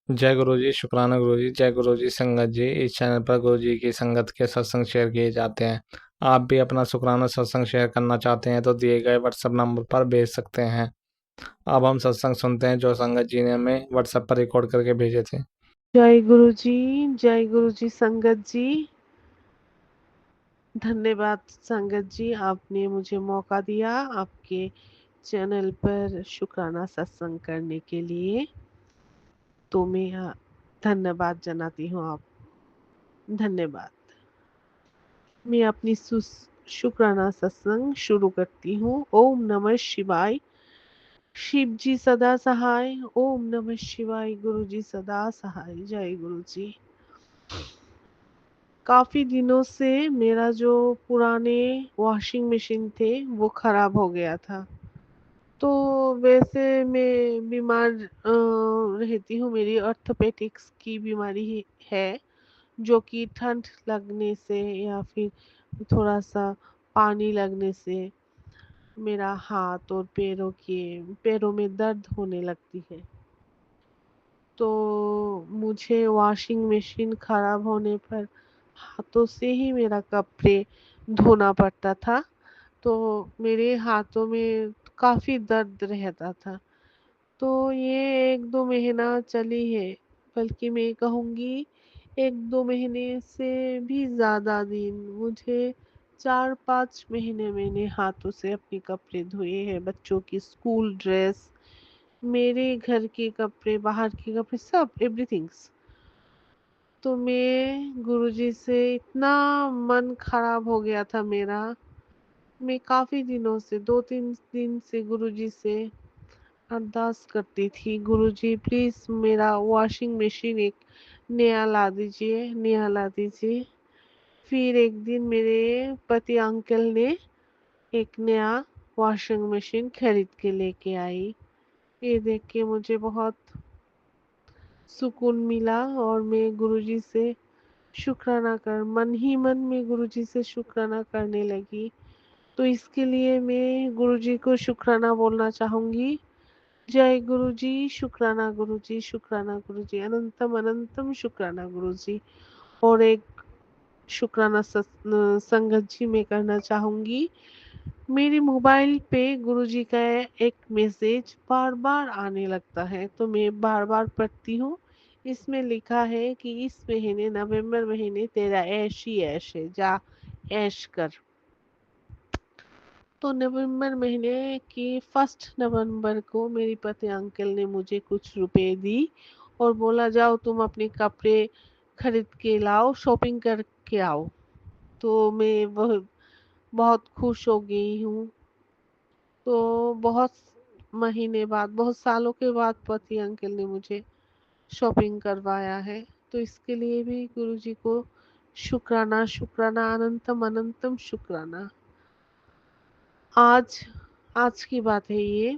जय गुरु जी, शुक्राना गुरु जी। जय गुरु जी संगत जी। इस चैनल पर गुरु जी की संगत के सत्संग शेयर किए जाते हैं। आप भी अपना शुक्राना सत्संग शेयर करना चाहते हैं तो दिए गए व्हाट्सएप नंबर पर भेज सकते हैं। अब हम सत्संग सुनते हैं जो संगत जी ने हमें व्हाट्सएप पर रिकॉर्ड करके भेजे थे। जय गुरु जी, जय गुरु जी संगत जी। धन्यवाद संगत जी, आपने मुझे मौका दिया आपके चैनल पर शुक्राना सत्संग करने के लिए। तो मैं धन्यवाद जनाती हूँ आप। धन्यवाद। मैं अपनी शुक्राना सत्संग शुरू करती हूँ। ओम नमः शिवाय। शिव जी सदा सहाय। ओम नमः शिवाय। गुरु जी सदा सहाय। जय गुरु जी। काफ़ी दिनों से मेरा जो पुराने वॉशिंग मशीन थे वो ख़राब हो गया था। तो वैसे मैं बीमार रहती हूँ। मेरी ऑर्थोपेडिक्स की बीमारी है, जो कि ठंड लगने से या फिर थोड़ा-सा पानी लगने से मेरा हाथ और पैरों में दर्द होने लगती है। तो मुझे वॉशिंग मशीन ख़राब होने पर हाथों से ही मेरा कपड़े धोना पड़ता था। तो मेरे हाथों में काफ़ी दर्द रहता था। तो ये 1-2 महीना चली है, बल्कि मैं कहूँगी 1-2 महीने से भी ज़्यादा दिन। मुझे 4-5 महीने मैंने हाथों से अपने कपड़े धोए हैं। बच्चों की स्कूल ड्रेस, मेरे घर के कपड़े, बाहर के कपड़े, सब एवरीथिंग्स। तो मैं गुरुजी से इतना मन खराब हो गया था मेरा। मैं काफ़ी दिनों से 2-3 दिन से गुरुजी से अरदास करती थी, गुरुजी प्लीज़ मेरा वॉशिंग मशीन एक नया ला दीजिए, नया ला दीजिए। फिर एक दिन मेरे पति अंकल ने एक नया वॉशिंग मशीन खरीद के लेके आई। ये देख के मुझे बहुत सुकून मिला और मैं गुरुजी से शुक्राना कर मन ही मन में गुरुजी से शुक्राना करने लगी। तो इसके लिए मैं गुरुजी को शुक्राना बोलना चाहूँगी। जय गुरुजी, शुक्राना गुरुजी, शुक्राना गुरुजी, अनंतम अनंतम शुक्राना गुरुजी। और एक शुक्राना संगत जी मैं करना चाहूँगी। मेरे मोबाइल पे गुरुजी का एक मैसेज बार-बार आने लगता है, तो मैं बार-बार पढ़ती हूँ। इसमें लिखा है कि इस महीने नवंबर महीने तेरा ऐश ही ऐश है, जा ऐश कर। तो नवंबर महीने की 1 नवंबर को मेरे पति अंकल ने मुझे कुछ रुपए दी और बोला जाओ तुम अपने कपड़े खरीद के लाओ, शॉपिंग करके आओ। तो मैं वह बहुत खुश हो गई हूँ। तो बहुत महीने बाद, बहुत सालों के बाद पति अंकल ने मुझे शॉपिंग करवाया है। तो इसके लिए भी गुरुजी को शुक्राना, शुक्राना, अनंतम अनंतम शुक्राना। आज आज की बात है ये।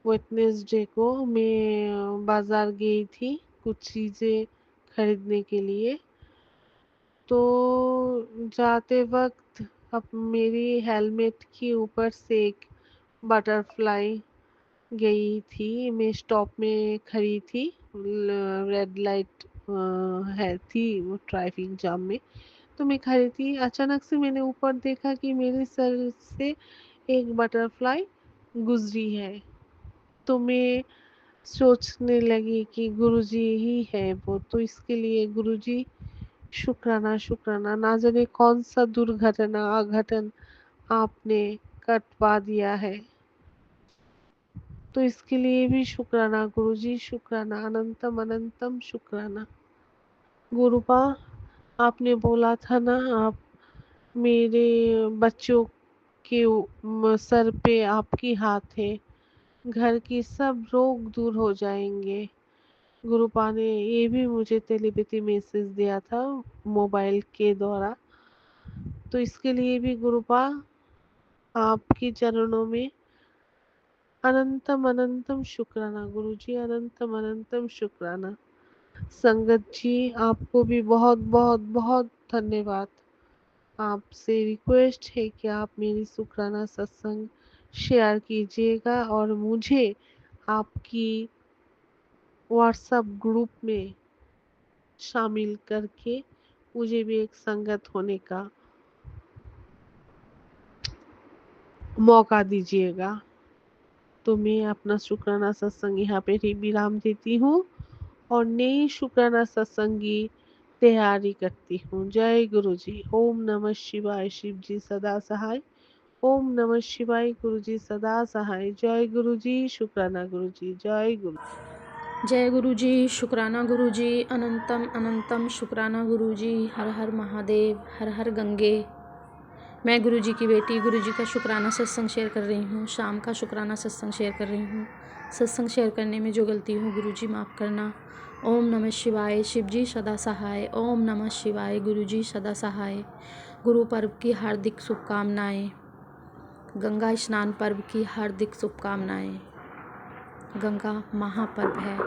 वेडनेसडे को मैं बाज़ार गई थी कुछ चीज़ें खरीदने के लिए। तो जाते वक़्त अब मेरी हेलमेट के ऊपर से एक बटरफ्लाई गई थी। मैं स्टॉप में खड़ी थी, रेड लाइट है थी वो ट्रैफिक जाम में। तो मैं खड़ी थी, अचानक से मैंने ऊपर देखा कि मेरे सर से एक बटरफ्लाई गुजरी है। तो मैं सोचने लगी कि गुरुजी ही है वो। तो इसके लिए गुरुजी शुक्राना, शुक्राना, ना जाने कौन सा दुर्घटना अघटन आपने कटवा दिया है। तो इसके लिए भी शुक्राना गुरुजी, शुक्राना, अनंतम अनंतम शुक्राना। गुरुपा आपने बोला था ना, आप मेरे बच्चों के सर पे आपकी हाथ है, घर की सब रोग दूर हो जाएंगे। गुरुपा ने ये भी मुझे टेलीपैथी मैसेज दिया था मोबाइल के द्वारा। तो इसके लिए भी गुरुपा आपके चरणों में अनंतम अनंतम शुक्राना गुरुजी, अनंतम अनंतम शुक्राना। संगत जी आपको भी बहुत बहुत बहुत धन्यवाद। आपसे रिक्वेस्ट है कि आप मेरी शुक्राना सत्संग शेयर कीजिएगा और मुझे आपकी व्हाट्सएप ग्रुप में शामिल करके मुझे भी एक संगत होने का मौका दीजिएगा। तो मैं अपना शुक्राना सत्संग यहाँ पे ही विराम देती हूँ और नई शुक्राना सत्संग की तैयारी करती हूँ। जय गुरु जी। ओम नमः शिवाय। शिव जी सदा सहाय। ओम नमः शिवाय। गुरु जी सदा सहाय। जय गुरु जी। शुक्राना गुरु जी। जय गुरु। जय गुरु जी। शुक्राना गुरु जी। अनंतम अनंतम शुक्राना गुरु जी। हर हर महादेव, हर हर गंगे। मैं गुरु जी की बेटी गुरु जी का शुक्राना सत्संग शेयर कर रही हूँ। शाम का शुक्राना सत्संग शेयर कर रही हूँ। सत्संग शेयर करने में जो गलती हो गुरु जी माफ़ करना। ओम नमः शिवाय। शिव जी सदा सहाय। ओम नमः शिवाय। गुरु जी सदा सहाय। गुरु पर्व की हार्दिक शुभकामनाएँ। गंगा स्नान पर्व की हार्दिक शुभकामनाएँ। गंगा महापर्व है।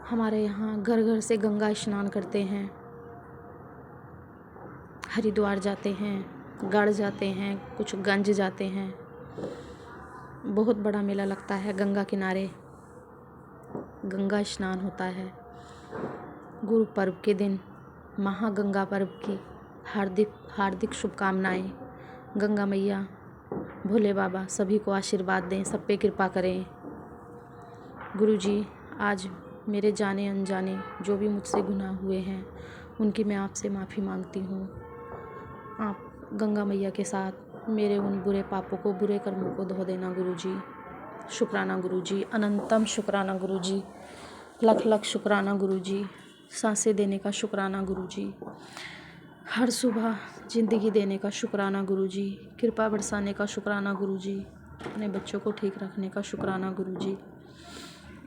हमारे यहाँ घर घर से गंगा स्नान करते हैं, हरिद्वार जाते हैं, गढ़ जाते हैं, कुछ गंज जाते हैं। बहुत बड़ा मेला लगता है गंगा किनारे। गंगा स्नान होता है। गुरु पर्व के दिन महागंगा पर्व की हार्दिक हार्दिक शुभकामनाएँ। गंगा मैया, भोले बाबा सभी को आशीर्वाद दें, सब पे कृपा करें। गुरु जी, आज मेरे जाने अनजाने जो भी मुझसे गुनाह हुए हैं उनकी मैं आपसे माफ़ी मांगती हूँ। आप गंगा मैया के साथ मेरे उन बुरे पापों को, बुरे कर्मों को धो देना गुरु जी। शुक्राना गुरु जी। अनंतम शुक्राना गुरु जी। लख लख शुक्राना गुरु जी। सांसें देने का शुक्राना गुरु जी। हर सुबह ज़िंदगी देने का शुक्राना गुरु जी। कृपा बरसाने का शुक्राना गुरु जी। अपने बच्चों को ठीक रखने का शुक्राना गुरु जी।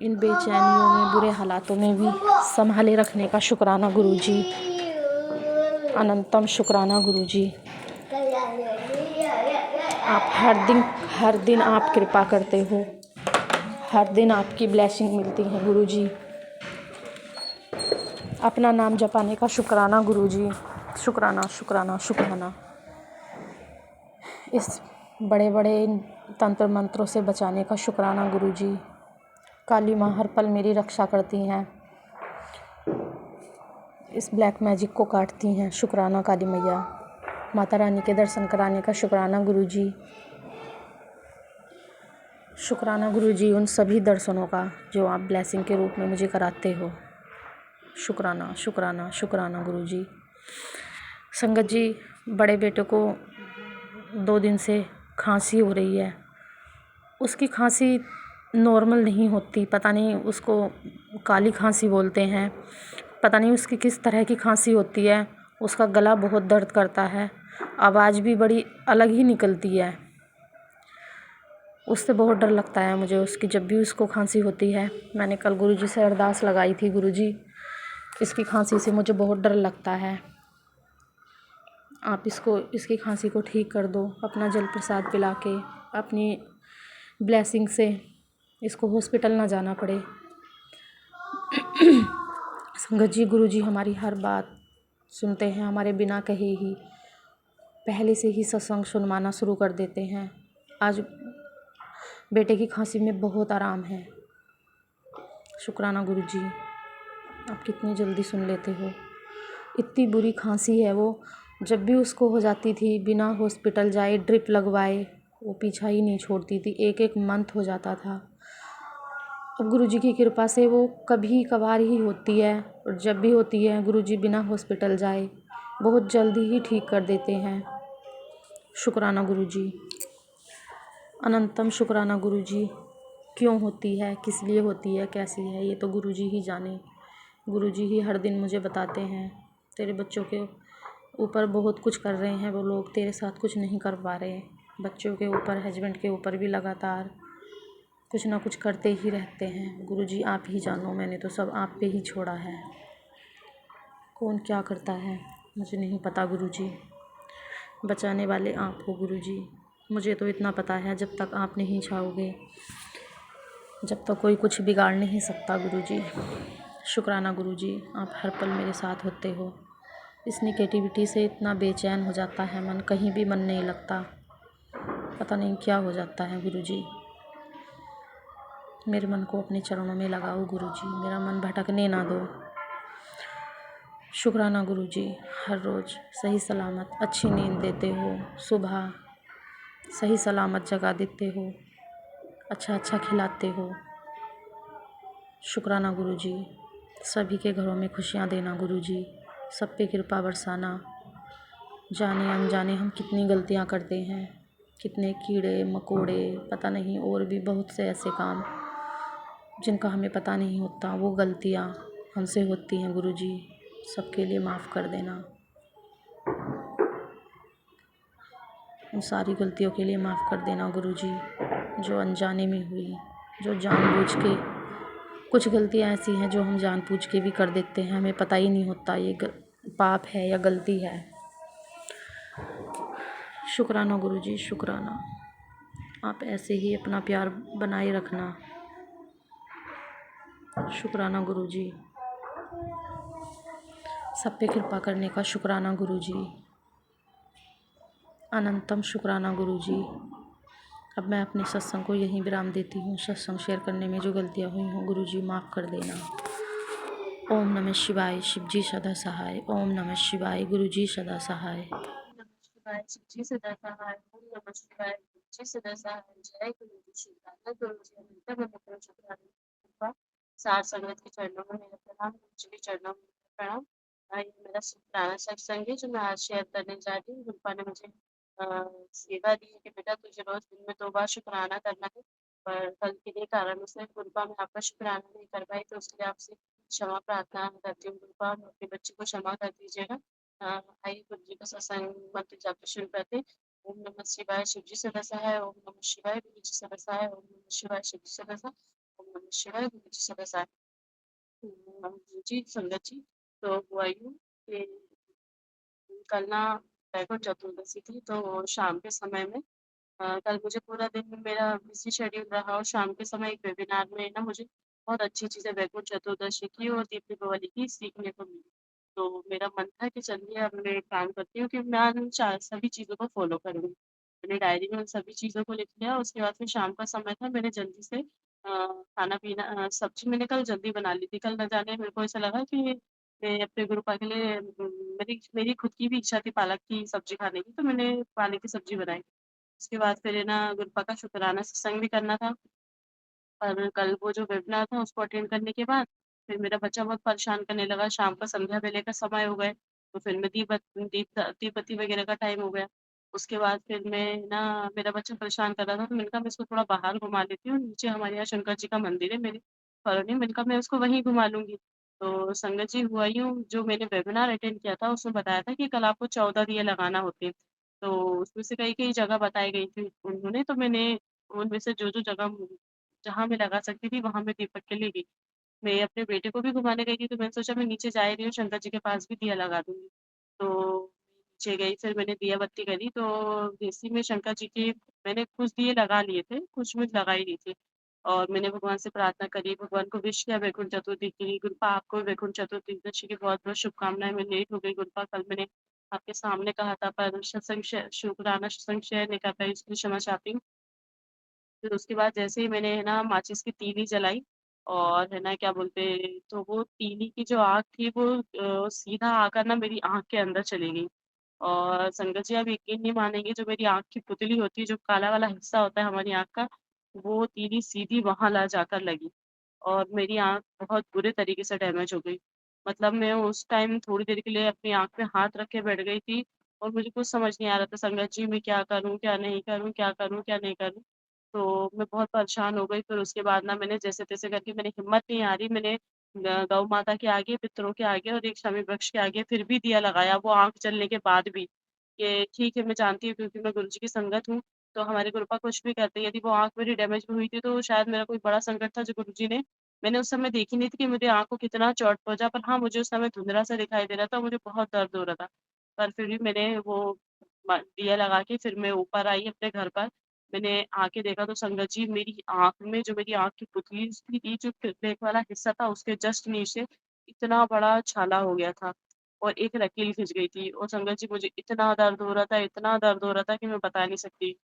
इन बेचैनियों में, बुरे हालातों में भी संभाले रखने का शुक्राना गुरु जी। अनंतम शुक्राना गुरु जी। आप हर दिन आप कृपा करते हो, हर दिन आपकी ब्लेसिंग मिलती है गुरु जी। अपना नाम जपाने का शुक्राना गुरु जी। शुक्राना शुक्राना शुक्राना। इस बड़े बड़े तंत्र मंत्रों से बचाने का शुक्राना गुरु जी। काली माँ हर पल मेरी रक्षा करती हैं, इस ब्लैक मैजिक को काटती हैं। शुक्राना काली मैया। माता रानी के दर्शन कराने का शुक्राना गुरु जी। शुक्राना गुरु जी उन सभी दर्शनों का जो आप ब्लेसिंग के रूप में मुझे कराते हो। शुक्राना शुक्राना शुक्राना गुरु जी। संगत जी, बड़े बेटे को 2 दिन से खांसी हो रही है। उसकी खांसी नॉर्मल नहीं होती, पता नहीं उसको काली खांसी बोलते हैं, पता नहीं उसकी किस तरह की खांसी होती है। उसका गला बहुत दर्द करता है, आवाज़ भी बड़ी अलग ही निकलती है। उससे बहुत डर लगता है मुझे उसकी, जब भी उसको खांसी होती है। मैंने कल गुरुजी से अरदास लगाई थी, गुरुजी इसकी खांसी से मुझे बहुत डर लगता है, आप इसकी खांसी को ठीक कर दो। अपना जल प्रसाद पिला के, अपनी ब्लेसिंग से इसको हॉस्पिटल ना जाना पड़े। संगत जी, गुरुजी हमारी हर बात सुनते हैं, हमारे बिना कहे ही पहले से ही सत्संग सुनवाना शुरू कर देते हैं। आज बेटे की खांसी में बहुत आराम है। शुक्राना गुरुजी, आप कितनी जल्दी सुन लेते हो। इतनी बुरी खांसी है वो, जब भी उसको हो जाती थी बिना हॉस्पिटल जाए, ड्रिप लगवाए, वो पीछा ही नहीं छोड़ती थी। एक मंथ हो जाता था। अब गुरुजी की कृपा से वो कभी कभार ही होती है, और जब भी होती है गुरुजी बिना हॉस्पिटल जाए बहुत जल्दी ही ठीक कर देते हैं। शुक्राना गुरुजी। अनंतम शुक्राना गुरुजी। क्यों होती है, किस लिए होती है, कैसी है, ये तो गुरुजी ही जाने। गुरुजी ही हर दिन मुझे बताते हैं, तेरे बच्चों के ऊपर बहुत कुछ कर रहे हैं वो लोग, तेरे साथ कुछ नहीं कर पा रहे। बच्चों के ऊपर, हस्बैंड के ऊपर भी लगातार कुछ ना कुछ करते ही रहते हैं। गुरुजी आप ही जानो, मैंने तो सब आप पे ही छोड़ा है। कौन क्या करता है मुझे नहीं पता गुरुजी, बचाने वाले आप हो गुरुजी। मुझे तो इतना पता है, जब तक आप नहीं चाहोगे, जब तक कोई कुछ बिगाड़ नहीं सकता गुरुजी। शुक्राना गुरुजी, आप हर पल मेरे साथ होते हो। इस निगेटिविटी से इतना बेचैन हो जाता है मन, कहीं भी मन नहीं लगता, पता नहीं क्या हो जाता है गुरुजी। मेरे मन को अपने चरणों में लगाओ गुरुजी, मेरा मन भटकने ना दो। शुक्राना गुरुजी, हर रोज़ सही सलामत अच्छी नींद देते हो, सुबह सही सलामत जगा देते हो, अच्छा अच्छा खिलाते हो। शुक्राना गुरुजी, सभी के घरों में खुशियाँ देना गुरुजी, सब पे कृपा बरसाना। जाने अनजाने हम कितनी गलतियाँ करते हैं, कितने कीड़े मकोड़े, पता नहीं और भी बहुत से ऐसे काम जिनका हमें पता नहीं होता, वो गलतियाँ हमसे होती हैं गुरुजी, सबके लिए माफ़ कर देना। उन सारी गलतियों के लिए माफ़ कर देना गुरुजी, जो अनजाने में हुई, जो जानबूझ के। कुछ गलतियाँ ऐसी हैं जो हम जानबूझ के भी कर देते हैं, हमें पता ही नहीं होता ये पाप है या गलती है। शुक्राना गुरुजी, शुक्राना। आप ऐसे ही अपना प्यार बनाए रखना। शुक्राना गुरुजी, सब पे कृपा करने का शुक्राना गुरुजी, अनंतम शुक्राना गुरुजी। अब मैं अपने सत्संग को यहीं विराम देती हूँ। सत्संग शेयर करने में जो गलतियाँ हुई हों गुरुजी माफ़ कर देना। ओम नमः शिवाय, शिवजी सदा सहाय। ओम नमः शिवाय, गुरुजी सदा सहाय। नमः शिवाय जी सदा सहाय। ओम नमः शिवाय जी सदा सहाय। जय गुरु जी शुक्राना गुरु जी अनंत अनंत शुक्राना कृपा सार संगत के चरणों में मेरा प्रणाम, गुरु जी के चरणों में मेरा प्रणाम। ये मेरा शुक्राना सत्संग है जो मैं आज शेयर करने जा रही हूँ। गुरुपा ने मुझे सेवा दी है कि बेटा तुझे रोज दिन में 2 बार शुक्राना करना है, पर कल किन्हीं कारणों से गुरुपा मैं आपका शुक्राना नहीं कर पाई, तो उसके लिए आपसे क्षमा प्रार्थना करती हूँ। गुरुपा अपने बच्चे को क्षमा कर दीजिएगा। आइए गुरु जी का सत्संग मंत्र जाप शुरू करते हैं। ओम नमः शिवाय शिवजी सदा सहाय। ओम नमः शिवाय गुरु जी सदा सहाय। ओम नमः शिवाय शिवजी सदा सहाय। ओम नमः शिवाय गुरु जी सदा सहाय। गुरु जी संगत जी, तो हुआ यूं कि कल ना वैकुंठ चतुर्दशी थी, तो शाम के समय में कल मुझे पूरा दिन मेरा बिजी शेड्यूल रहा और शाम के समय एक वेबिनार में ना मुझे बहुत अच्छी चीज़ें वैकुंठ चतुर्दशी की और दीप दीपावली की सीखने को मिली। तो मेरा मन था कि चलिए अब मैं एक काम करती हूँ कि मैं उन सभी चीज़ों को फॉलो करूँगी। मैंने डायरी में उन सभी चीज़ों को लिख लिया। उसके बाद फिर शाम का समय था, मैंने जल्दी से खाना पीना सब्जी मैंने कल जल्दी बना ली थी। कल न जाने मेरे को ऐसा लगा कि मैं अपने गुरुपा के लिए मेरी मेरी खुद की भी इच्छा थी पालक की सब्जी खाने की, तो मैंने पालक की सब्जी बनाई। उसके बाद फिर है ना गुरुपा का शुक्राना सत्संग भी करना था। और कल वो जो वेबिनार था उसको अटेंड करने के बाद फिर मेरा बच्चा बहुत परेशान करने लगा। शाम का संध्या वेले का समय हो गए, तो फिर मैं दीप बत्ती वगैरह का टाइम हो गया। उसके बाद फिर मैं ना मेरा बच्चा परेशान कर रहा था, तो मैंने कहा मैं इसको थोड़ा बाहर घुमा लेती हूँ। नीचे हमारे यहाँ शंकर जी का मंदिर है मेरे कॉलोनी में, मैंने कहा मैं उसको वहीं घुमा लूंगी। तो संगत जी हुआ यूँ, जो मैंने वेबिनार अटेंड किया था उसमें बताया था कि कल आपको 14 दिए लगाना होते हैं। तो उसमें से कई कई जगह बताई गई थी उन्होंने, तो मैंने उनमें से जो जो जगह जहाँ मैं लगा सकती थी वहाँ मैं दीपक के लिए गई। मैं अपने बेटे को भी घुमाने गई थी, तो मैंने सोचा मैं नीचे जा ही रही हूँ, शंकर जी के पास भी दिया लगा दूँगी। तो नीचे गई, फिर मैंने दिया बत्ती करी, तो देसी में शंकर जी के मैंने कुछ दिए लगा लिए थे, कुछ में लगा ही नहीं थे। और मैंने भगवान से प्रार्थना करी, भगवान को विश किया वैकुंठ चतुर्थी की। गुरुपा आपको वैकुंठ चतुर्दशी की बहुत-बहुत शुभकामनाएँ। मैं लेट हो गई गुरुपा, कल मैंने आपके सामने कहा था पर सत्संग शुक्राना सत्संग शेयर नहीं कर पाई, उसके लिए क्षमा चाहती हूँ। फिर उसके बाद जैसे ही मैंने है ना माचिस की तीली जलाई और है ना क्या बोलते, तो वो तीली की जो आग थी वो सीधा आकर ना मेरी आँख के अंदर चली गई। और संगत जी आप यकीन नहीं मानेंगे, जो मेरी आँख की पुतली होती है, जो काला वाला हिस्सा होता है हमारी आँख का, वो तीली सीधी वहाँ ला जाकर लगी और मेरी आँख बहुत बुरे तरीके से डैमेज हो गई। मतलब मैं उस टाइम थोड़ी देर के लिए अपनी आँख पे हाथ रख के बैठ गई थी और मुझे कुछ समझ नहीं आ रहा था संगत जी मैं क्या करूँ, क्या नहीं करूँ, क्या करूँ, क्या नहीं करूँ? तो मैं बहुत परेशान हो गई। फिर उसके बाद ना मैंने जैसे-तैसे करके, मैंने हिम्मत नहीं आ रही, मैंने गौ माता के आगे, पितरों के आगे और एक शमी वृक्ष के आगे फिर भी दिया लगाया, वो आँख जलने के बाद भी। कि ठीक है मैं जानती हूँ क्योंकि मैं गुरु जी की संगत हूँ, तो हमारे गुरुपा कुछ भी करते हैं। यदि वो आँख मेरी डैमेज भी हुई थी तो शायद मेरा कोई बड़ा संकट था जो गुरु जी ने, मैंने उस समय देखी नहीं थी कि मेरी आँख को कितना चोट पहुँचा, पर हाँ, मुझे उस समय धुंधला-सा दिखाई दे रहा था, मुझे बहुत दर्द हो रहा था। पर फिर भी मैंने वो दिया लगा के फिर मैं ऊपर आई अपने घर पर। मैंने आके देखा तो संगत जी मेरी आँख में, जो मेरी आँख की पुतली थी, जो ब्लैक वाला हिस्सा था उसके जस्ट नीचे इतना बड़ा छाला हो गया था और एक लकीर खिंच गई थी। और संगत जी मुझे इतना दर्द हो रहा था, इतना दर्द हो रहा था कि मैं बता नहीं सकती।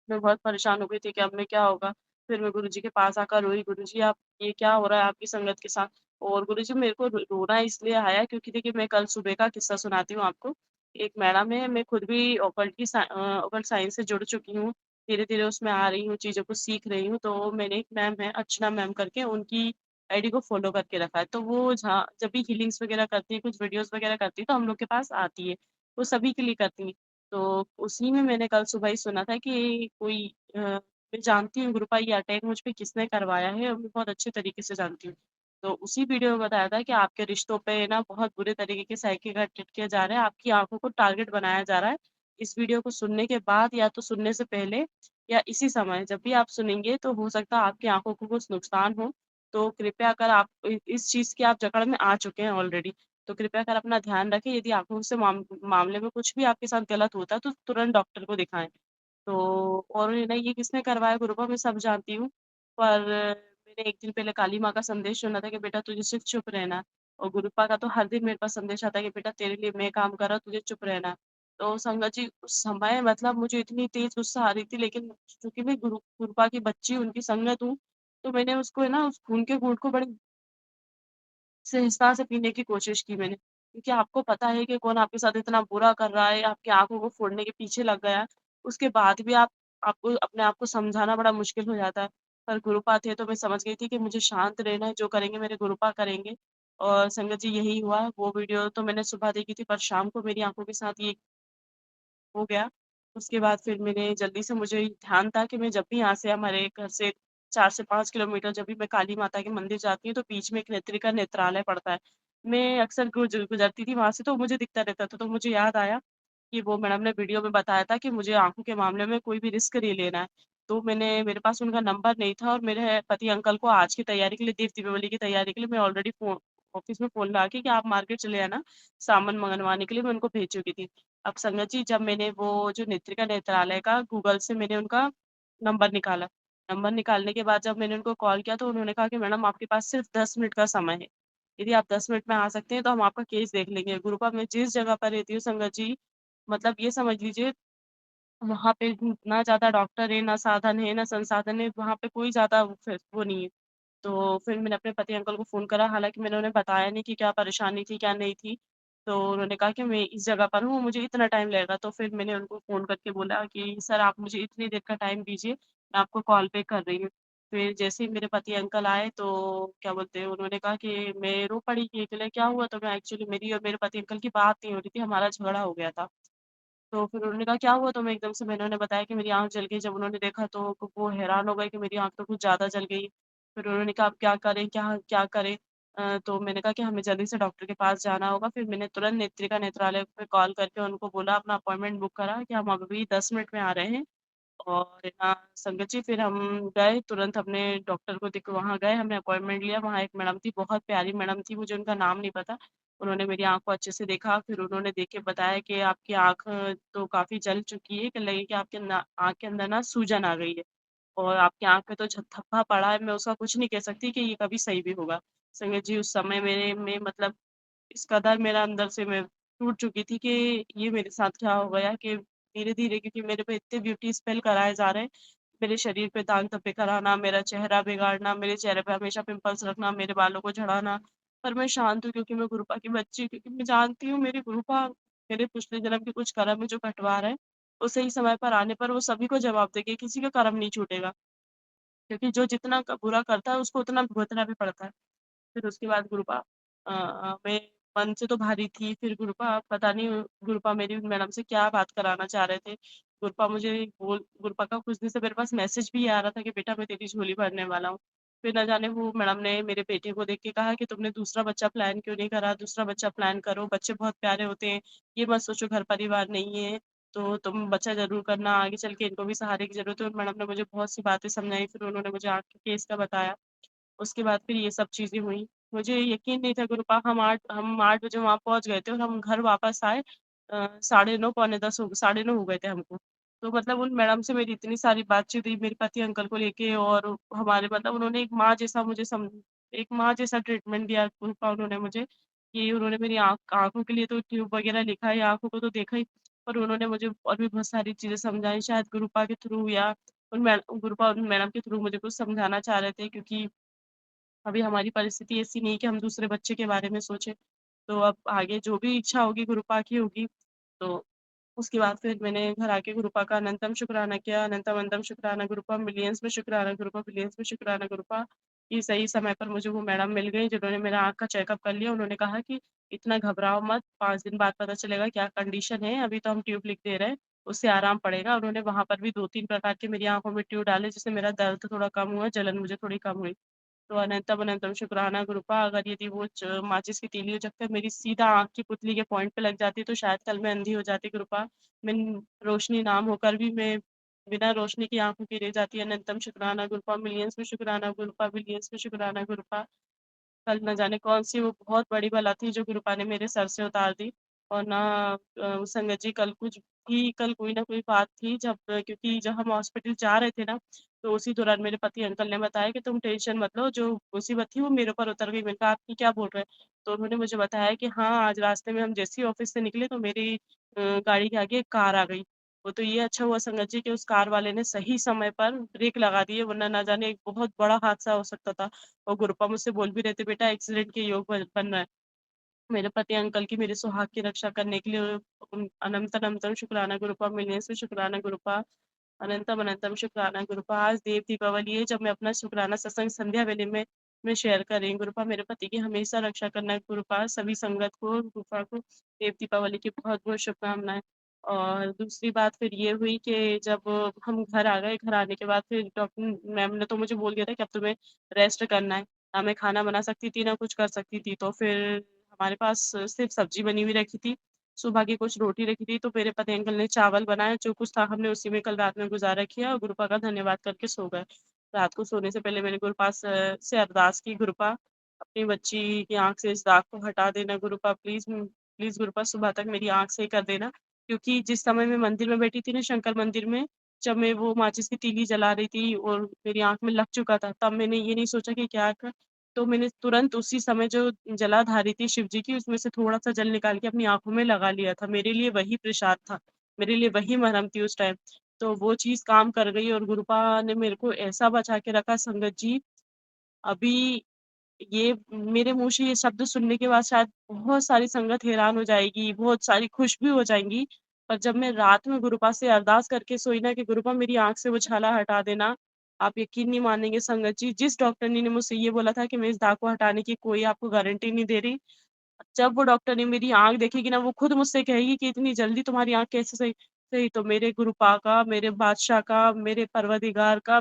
मैं बहुत परेशान हो गई थी कि अब मैं क्या होगा? फिर मैं गुरुजी के पास आकर रोई, गुरुजी आप ये क्या हो रहा है आपकी संगत के साथ? और गुरुजी मेरे को रोना इसलिए आया क्योंकि देखिए मैं कल सुबह का किस्सा सुनाती हूँ आपको। एक मैडम है, मैं खुद भी ऑकल्ट साइंस से जुड़ चुकी हूँ। धीरे-धीरे उसमें आ रही हूँ, चीज़ों को सीख रही हूँ। तो मैंने एक मैम है, अर्चना मैम करके, उनकी आईडी को फ़ॉलो करके रखा है। तो वो जहाँ जब भी हीलिंग्स वगैरह करती है, कुछ वीडियोज़ वगैरह करती है, तो हम लोग के पास आती है। वो सभी के लिए करती हैं। तो उसी में मैंने कल सुबह ही सुना था कि कोई मैं जानती हूँ गुरुपा ये अटैक मुझ पे किसने करवाया है और मैं बहुत अच्छे तरीके से जानती हूँ। तो उसी वीडियो में बताया था कि आपके रिश्तों पे ना बहुत बुरे तरीके के साइकिक अटैक किया जा रहा है, आपकी आँखों को टारगेट बनाया जा रहा है। इस वीडियो को सुनने के बाद या तो सुनने से पहले या इसी समय जब भी आप सुनेंगे तो हो सकता है आपकी आँखों को कुछ नुकसान हो। तो कृपया कर आप इस चीज़ की आप जकड़ में आ चुके हैं ऑलरेडी। तो कृपया कर अपना ध्यान रखें, यदि आँखों से मामले में कुछ भी आपके साथ गलत होता है तो तुरंत डॉक्टर को दिखाएँ। तो और ना ये किसने करवाया गुरुपा मैं सब जानती हूँ, पर मैंने एक दिन पहले काली माँ का संदेश सुना था कि बेटा तुझे सिर्फ़ चुप रहना है। और गुरुपा का तो हर दिन मेरे पास संदेश आता है कि बेटा तेरे लिए मैं काम कर रहा हूँ, तुझे चुप रहना है। तो संगत जी उस समय मतलब मुझे इतनी तेज़ गुस्सा आ रही थी, लेकिन चूँकि मैं गुरुपा की बच्ची उनकी संगत हूँ, तो मैंने उसको है ना उस खून के घूँट को बड़ी सहजता से पीने की कोशिश की मैंने। क्योंकि आपको पता है कि कौन आपके साथ इतना बुरा कर रहा है, आपकी आँखों को फोड़ने के पीछे लग गया है। उसके बाद भी आपको अपने आप को समझाना बड़ा मुश्किल हो जाता है। पर गुरुपा थे तो मैं समझ गई थी कि मुझे शांत रहना है, जो करेंगे मेरे गुरुपा करेंगे। और संगत जी यही हुआ, वो वीडियो तो मैंने सुबह देखी थी, पर शाम को मेरी आँखों के साथ ये हो गया। उसके बाद फिर मैंने जल्दी से मुझे ध्यान था कि मैं जब भी यहाँ से हमारे घर से 4 से 5 किलोमीटर जब भी मैं काली माता के मंदिर जाती हूँ, तो बीच में एक नेत्रिका नेत्रालय पड़ता है। मैं अक्सर गुज़रती थी वहाँ से तो मुझे दिखता रहता था, तो मुझे याद आया कि वो मैडम ने वीडियो में बताया था कि मुझे आँखों के मामले में कोई भी रिस्क नहीं लेना है। तो मेरे पास उनका नंबर नहीं था और मेरे पति अंकल को आज की तैयारी के लिए देव दीपावली की तैयारी के लिए मैं ऑलरेडी ऑफ़िस में फ़ोन लगा के कि आप मार्केट चले आना, सामान मँगवाने के लिए मैं उनको भेज चुकी थी। अब संगत जी जब मैंने वो जो नेत्रिका नेत्रालय का गूगल से मैंने उनका नंबर निकाला। नंबर निकालने के बाद जब मैंने उनको कॉल किया तो उन्होंने कहा कि मैडम आपके पास सिर्फ़ 10 मिनट का समय है। यदि आप 10 मिनट में आ सकते हैं तो हम आपका केस देख लेंगे। गुरुपा मैं जिस जगह पर रहती हूँ संगत जी, मतलब ये समझ लीजिए वहाँ पे ना ज़्यादा डॉक्टर है, ना साधन है, ना संसाधन है, वहाँ पे कोई ज़्यादा वो नहीं है। तो फिर मैंने अपने पति अंकल को फ़ोन करा, हालाँकि मैंने उन्हें बताया नहीं कि क्या परेशानी थी, क्या नहीं थी। तो उन्होंने कहा कि मैं इस जगह पर हूँ, मुझे इतना टाइम लगेगा। तो फिर मैंने उनको फ़ोन करके बोला कि सर आप मुझे इतनी देर का टाइम दीजिए, मैं आपको कॉल बैक कर रही हूँ। फिर जैसे ही मेरे पति अंकल आए तो क्या बोलते हैं, उन्होंने कहा कि मैं रो पड़ी कि बोले क्या हुआ? तो मैं एक्चुअली मेरी और मेरे पति अंकल की बात नहीं हो रही थी, हमारा झगड़ा हो गया था। तो फिर उन्होंने कहा क्या हुआ? तो मैं एकदम से मैंने उन्हें बताया कि मेरी आँख जल गई। जब उन्होंने देखा तो वो हैरान हो गए कि मेरी आँख तो कुछ ज़्यादा जल गई। फिर उन्होंने कहा अब क्या करें, क्या क्या करें? तो मैंने कहा कि हमें जल्दी से डॉक्टर के पास जाना होगा। फिर मैंने तुरंत नेत्रिका नेत्रालय पे कॉल करके उनको बोला, अपना अपॉइंटमेंट बुक करा कि हम अभी 10 मिनट में आ रहे हैं। और संगत जी फिर हम गए तुरंत अपने डॉक्टर को वहाँ गए, हमने अपॉइंटमेंट लिया। वहाँ एक मैडम थी, बहुत प्यारी मैडम थी, मुझे उनका नाम नहीं पता। उन्होंने मेरी आँख को अच्छे से देखा, फिर उन्होंने देख के बताया कि आपकी आँख तो काफ़ी जल चुकी है, कि लगे कि आपके आँख के अंदर ना सूजन आ गई है और आपकी आँख पे तो थप्पा पड़ा है, मैं उसका कुछ नहीं कह सकती कि ये कभी सही भी होगा। संगत जी उस समय मेरे में मतलब इस कदर मेरा अंदर से मैं टूट चुकी थी कि ये मेरे साथ क्या हो गया कि धीरे-धीरे क्योंकि मेरे पे इतने ब्यूटी स्पेल कराए जा रहे हैं, मेरे शरीर पे दाग-धब्बे कराना, मेरा चेहरा बिगाड़ना, मेरे चेहरे पे हमेशा पिंपल्स रखना, मेरे बालों को झड़ाना। पर मैं शांत हूँ क्योंकि मैं गुरुपा की बच्ची हूँ, क्योंकि मैं जानती हूँ मेरे गुरुपा मेरे पिछले जन्म के कुछ कर्म है जो कटवा रहे हैं, वो सही समय पर आने पर वो सभी को जवाब देंगे, किसी का कर्म नहीं छूटेगा। क्योंकि जो जितना बुरा करता है उसको उतना भुगतना भी पड़ता है। फिर उसके बाद गुरुपा मैं मन से तो भारी थी, फिर गुरुपा पता नहीं गुरुपा मेरी मैडम से क्या बात कराना चाह रहे थे। गुरुपा का कुछ दिन से मेरे पास मैसेज भी आ रहा था कि बेटा मैं तेरी झोली भरने वाला हूँ। फिर न जाने वो मैडम ने मेरे बेटे को देख के कहा कि तुमने दूसरा बच्चा प्लान क्यों नहीं करा? दूसरा बच्चा प्लान करो, बच्चे बहुत प्यारे होते हैं। ये मत सोचो घर परिवार नहीं है, तो तुम बच्चा ज़रूर करना, आगे चल के इनको भी सहारे की ज़रूरत है। और मैडम ने मुझे बहुत सी बातें समझाई, फिर उन्होंने मुझे आँख के केस का बताया। उसके बाद फिर ये सब चीज़ें हुई। मुझे यकीन नहीं था गुरुपा हम 8 बजे वहाँ पहुँच गए थे और हम घर वापस आए साढ़े 9 पौने 10 साढ़े 9 हो गए थे हमको। तो मतलब उन मैडम से मेरी इतनी सारी बातचीत हुई मेरे पति अंकल को लेके और हमारे मतलब उन्होंने एक माँ जैसा ट्रीटमेंट दिया गुरुपा उन्होंने मुझे, कि उन्होंने मेरी आँखों के लिए तो ट्यूब वगैरह लिखा ही, आँखों को तो देखा ही, पर उन्होंने मुझे और भी बहुत सारी चीज़ें समझाई शायद गुरुपा के थ्रू या उन मैडम के थ्रू मुझे कुछ समझाना चाह रहे थे, क्योंकि अभी हमारी परिस्थिति ऐसी नहीं है कि हम दूसरे बच्चे के बारे में सोचें। तो अब आगे जो भी इच्छा होगी गुरुपा की होगी। तो उसके बाद फिर मैंने घर आके गुरुपा का अनंतम शुक्राना किया। अनंतम अनंतम शुक्राना गुरुपा, मिलियंस में शुक्राना गुरुपा, बिलियंस में शुक्राना गुरुपा। कि सही समय पर मुझे वो मैडम मिल गई जिन्होंने मेरा आँख का चेकअप कर लिया। उन्होंने कहा कि इतना घबराओ मत, 5 दिन बाद पता चलेगा क्या कंडीशन है, अभी तो हम ट्यूब लिख दे रहे हैं, उससे आराम पड़ेगा। उन्होंने वहाँ पर भी 2-3 प्रकार के मेरी आँखों में ट्यूब डाले, जिससे मेरा दर्द थोड़ा कम हुआ, जलन मुझे थोड़ी कम हुई। तो अनंतम अनंतम शुक्राना गुरुपा, अगर यदि वो माचिस की तीली जगकर मेरी सीधा आँख की पुतली के पॉइंट पे लग जाती तो शायद कल मैं अंधी हो जाती गुरुपा। मैं रोशनी नाम होकर भी मैं बिना रोशनी की आँखों की रह जाती। अनंतम शुक्राना गुरुपा, मिलियंस में शुक्राना गुरुपा, बिलियंस में शुक्राना गुरुपा। कल न जाने कौन-सी वो बहुत बड़ी बला थी जो गुरुपा ने मेरे सर से उतार दी। और ना संगत जी, कल कोई ना कोई बात थी, क्योंकि जब हम हॉस्पिटल जा रहे थे ना, तो उसी दौरान मेरे पति अंकल ने बताया कि तुम टेंशन मत लो, जो मुसीबत थी वो मेरे ऊपर उतर गई। मैंने कहा, आप ये क्या बोल रहे हैं? तो उन्होंने मुझे बताया कि हाँ, आज रास्ते में हम जैसे ही ऑफिस से निकले तो मेरी गाड़ी के आगे एक कार आ गई। वो तो ये अच्छा हुआ संगत जी कि उस कार वाले ने सही समय पर ब्रेक लगा दिए, वरना ना जाने एक बहुत बड़ा हादसा हो सकता था। और गुरुपा मुझसे बोल भी रहे थे, बेटा एक्सीडेंट के योग बन रहा है। मेरे पति अंकल की, मेरे सुहाग की रक्षा करने के लिए अनंत अनंतम शुक्राना गुरुपा, मिलियंस में शुक्राना गुरुपा, अनंतम अनंतम शुक्राना गुरुपा। आज देव दीपावली है, जब मैं अपना शुक्राना सत्संग संध्या वेले में मैं शेयर कर रही हूँ। गुरुपा मेरे पति की हमेशा रक्षा करना। गुरुपा सभी संगत को, गुरुपा को देव दीपावली की बहुत बहुत शुभकामनाएं। और दूसरी बात फिर ये हुई कि जब हम घर आ गए, घर आने के बाद फिर डॉक्टर मैम ने तो मुझे बोल दिया था कि अब तुम्हें रेस्ट करना है। ना मैं खाना बना सकती थी, ना कुछ कर सकती थी। तो फिर हमारे पास सिर्फ सब्जी बनी हुई रखी थी, सुबह की कुछ रोटी रखी थी, तो मेरे पति अंकल ने चावल बनाए, जो कुछ था हमने उसी में कल रात में गुज़ारा किया और गुरुपा का धन्यवाद करके सो गए। रात को सोने से पहले मैंने गुरुपा से अरदास की, गुरुपा अपनी बच्ची की आँख से इस दाग को हटा देना गुरुपा, प्लीज़ गुरुपा सुबह तक मेरी आँख सही कर देना। क्योंकि जिस समय मैं मंदिर में बैठी थी ना, शंकर मंदिर में, जब मैं वो माचिस की तीली जला रही थी और मेरी आँख में लग चुका था, तब मैंने ये नहीं सोचा कि क्या क तो मैंने तुरंत उसी समय जो जलाधारी थी शिव जी की, उसमें से थोड़ा-सा जल निकाल के अपनी आँखों में लगा लिया था। मेरे लिए वही प्रसाद था, मेरे लिए वही मरहम थी उस टाइम। तो वो चीज़ काम कर गई और गुरुपा ने मेरे को ऐसा बचा के रखा संगत जी, अभी ये मेरे मुँह से ये शब्द सुनने के बाद शायद बहुत सारी संगत हैरान हो जाएगी, बहुत सारी खुश भी हो जाएँगी। पर जब मैं रात में गुरुपा से अरदास करके सोई ना कि गुरुपा मेरी आँख से वो छाला हटा देना, आप यकीन नहीं मानेंगे संगत जी, जिस डॉक्टरनी ने मुझसे ये बोला था कि मैं इस दाग को हटाने की कोई आपको गारंटी नहीं दे रही, जब वो डॉक्टर ने मेरी आँख देखी ना, वो खुद मुझसे कहेगी कि इतनी जल्दी तुम्हारी आँख कैसे सही सही? तो मेरे गुरुपा का, मेरे बादशाह का, मेरे परवरदिगार का,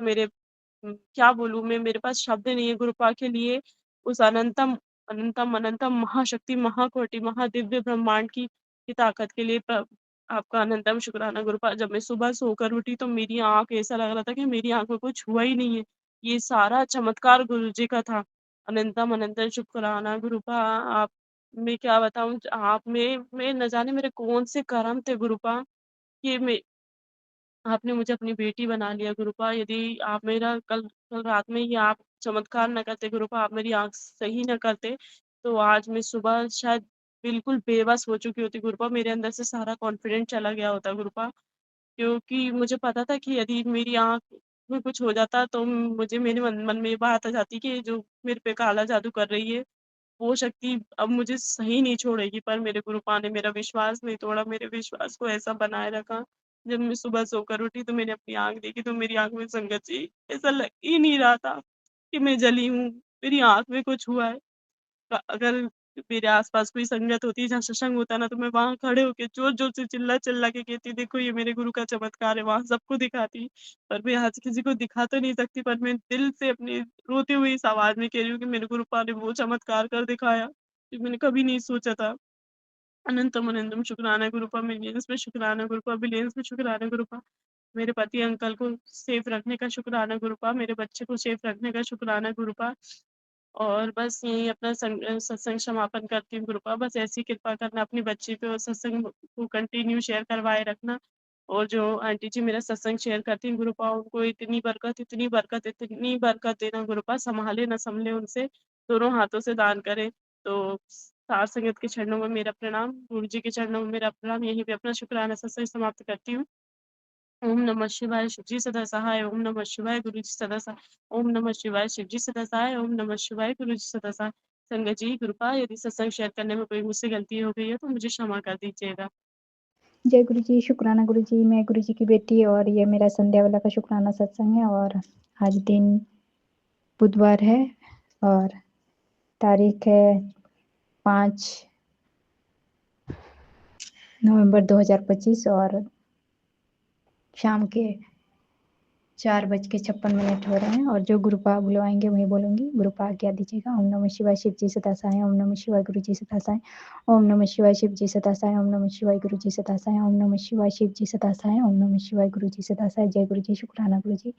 क्या बोलूँ मैं, मेरे पास शब्द नहीं है गुरुपा के लिए। उस अनंतम अनंतम अनंतम महाशक्ति, महाकोटि, महादिव्य ब्रह्मांड की ताकत के लिए आपका अनंतम शुक्राना गुरुपा। जब मैं सुबह सोकर उठी तो मेरी आँख, ऐसा लग रहा था कि मेरी आँख में कुछ हुआ ही नहीं है। ये सारा चमत्कार गुरु जी का था। अनंतम अनंतम शुक्राना गुरुपा। आप मैं क्या बताऊँ, आप में न जाने मेरे कौन से कर्म थे गुरुपा, कि मैं आपने मुझे अपनी बेटी बना लिया गुरुपा। यदि आप मेरा कल कल रात में ही आप चमत्कार ना करते गुरुपा, आप मेरी आँख सही ना करते, तो आज मैं सुबह शायद बिल्कुल बेबस हो चुकी होती गुरुपा। मेरे अंदर से सारा कॉन्फिडेंस चला गया होता गुरुपा। क्योंकि मुझे पता था कि यदि मेरी आँख में कुछ हो जाता तो मुझे मेरे मन मन में ये बात आ जाती कि जो मेरे पे काला जादू कर रही है, वो शक्ति अब मुझे सही नहीं छोड़ेगी। पर मेरे गुरुपा ने मेरा विश्वास नहीं तोड़ा, मेरे विश्वास को ऐसा बनाए रखा। जब मैं सुबह सोकर उठी तो मैंने अपनी आँख देखी तो मेरी आँख में संगत जी ऐसा लग ही नहीं रहा था कि मैं जली हूँ, मेरी आँख में कुछ हुआ है। अगर मेरे आस-पास कोई संगत होती, जहाँ सत्संग होता ना, तो मैं वहाँ खड़े होके ज़ोर-ज़ोर से चिल्ला-चिल्ला के कहती, देखो ये मेरे गुरु का चमत्कार है, वहाँ सबको दिखाती। पर मैं आज किसी को दिखा तो नहीं सकती, पर मैं दिल से अपनी रोते हुए इस आवाज़ में कह रही हूँ कि मेरे गुरु पा ने वो चमत्कार कर दिखाया, जो मैंने कभी नहीं सोचा था। अनंतम अनंतम शुक्राना गुरुपा, मिलियंस में शुक्राना गुरुपा, बिलियंस में शुक्राना गुरुपा। मेरे पति अंकल को सेफ रखने का शुक्राना गुरुपा, मेरे बच्चे को सेफ रखने का शुक्राना गुरुपा। और बस यही अपना सत्संग समापन करती हूँ गुरुपा। बस ऐसी कृपा करना अपनी बच्ची पे, और सत्संग को कंटिन्यू शेयर करवाए रखना। और जो आंटी जी मेरा सत्संग शेयर करती हैं गुरुपा, उनको इतनी बरकत, इतनी बरकत, इतनी बरकत देना गुरुपा, सँभाले ना सँभले उनसे, दोनों हाथों से दान करें। तो सार संगत के चरणों में मेरा प्रणाम, गुरु जी के चरणों में मेरा प्रणाम। यहीं पे अपना शुक्राना सत्संग समाप्त करती हूँ। ओम नमः शिवाय शिव जी सदा सहाय। ओम नमः शिवाय गुरु जी सदा सहाय। ओम नमः शिवाय शिव जी सदा सहाय। ओम नमः शिवाय गुरु जी सदा सहाय। संगत जी कृपा, यदि सत्संग शेयर करने में कोई मुझसे गलती हो गई है तो मुझे क्षमा कर दीजिएगा। जय गुरु जी, शुक्राना गुरु जी। मैं गुरु जी की बेटी और ये मेरा संध्या वाला का शुक्राना सत्संग है और आज दिन बुधवार है और तारीख है 5 नवंबर 2025 और शाम के 4:56 हो रहे हैं और जो गुरुपा बुलवाएंगे वही बोलूंगी। गुरुपा आज्ञा दीजिएगा। ओम नमः शिवाय शिव जी सदा सहाय। ओम नमः शिवाय गुरु जी सदा सहाय। ओम नमः शिवाय शिव जी सदा सहाय। ओम नमः शिवाय गुरु जी सदा सहाय। ओम नमः शिवाय शिव जी सदा सहाय। ओम नमः शिवाय गुरु जी सदा सहाय। जय गुरु जी, शुक्राना गुरु जी।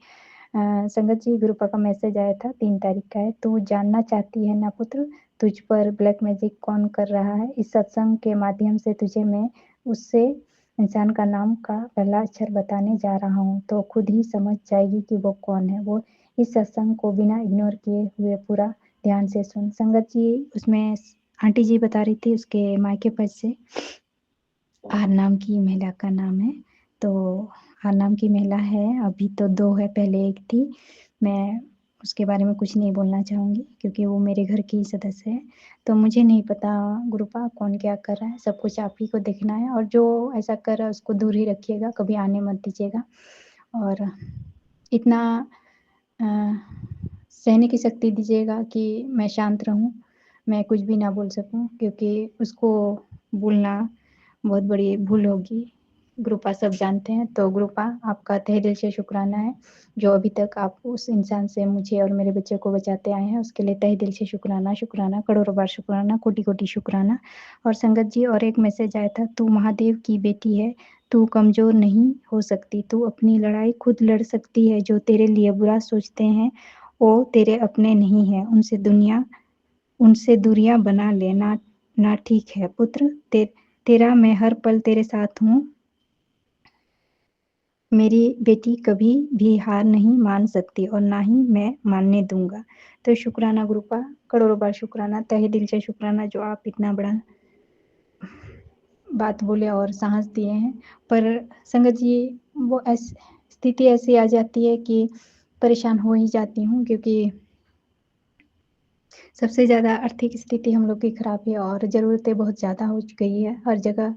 संगत जी, गुरुपा का मैसेज आया था 3 तारीख का है। तू जानना चाहती है ना पुत्र, तुझ पर ब्लैक मैजिक कौन कर रहा है। इस सत्संग के माध्यम से तुझे मैं उससे इंसान का नाम का पहला अक्षर बताने जा रहा हूँ, तो खुद ही समझ जाएगी कि वो कौन है। वो इस सत्संग को बिना इग्नोर किए हुए पूरा ध्यान से सुन। संगत जी, उसमें आंटी जी बता रही थी उसके मायके पद से आर नाम की महिला का नाम है। तो आर नाम की महिला है, अभी तो 2 है, पहले 1 थी। मैं उसके बारे में कुछ नहीं बोलना चाहूँगी क्योंकि वो मेरे घर की सदस्य है। तो मुझे नहीं पता गुरुपा कौन क्या कर रहा है, सब कुछ आप ही को देखना है और जो ऐसा कर रहा है उसको दूर ही रखिएगा, कभी आने मत दीजिएगा। और इतना अ, सहने की शक्ति दीजिएगा कि मैं शांत रहूँ, मैं कुछ भी ना बोल सकूँ क्योंकि उसको बोलना बहुत बड़ी भूल होगी। गुरुपा सब जानते हैं, तो गुरुपा आपका तहे दिल से शुक्राना है। जो अभी तक आप उस इंसान से मुझे और मेरे बच्चे को बचाते आए हैं, उसके लिए तहे दिल से शुक्राना, शुक्राना, करोड़ों बार शुक्राना, कोटि-कोटि शुक्राना। और संगत जी, और एक मैसेज आया था, तू महादेव की बेटी है, तू कमज़ोर नहीं हो सकती, तू अपनी लड़ाई खुद लड़ सकती है। जो तेरे लिए बुरा सोचते हैं, वो तेरे अपने नहीं हैं, उनसे दूरियां बना ले ना ठीक है पुत्र। तेरा मैं हर पल तेरे साथ हूँ। मेरी बेटी कभी भी हार नहीं मान सकती और ना ही मैं मानने दूंगा। तो शुक्राना गुरुपा, करोड़ों बार शुक्राना, तहे दिल से शुक्राना जो आप इतना बड़ा बात बोले और साहस दिए हैं। पर संगत जी, वो स्थिति ऐसी आ जाती है कि परेशान हो ही जाती हूँ क्योंकि सबसे ज़्यादा आर्थिक स्थिति हम लोग की खराब है और ज़रूरतें बहुत ज़्यादा हो गई है। हर जगह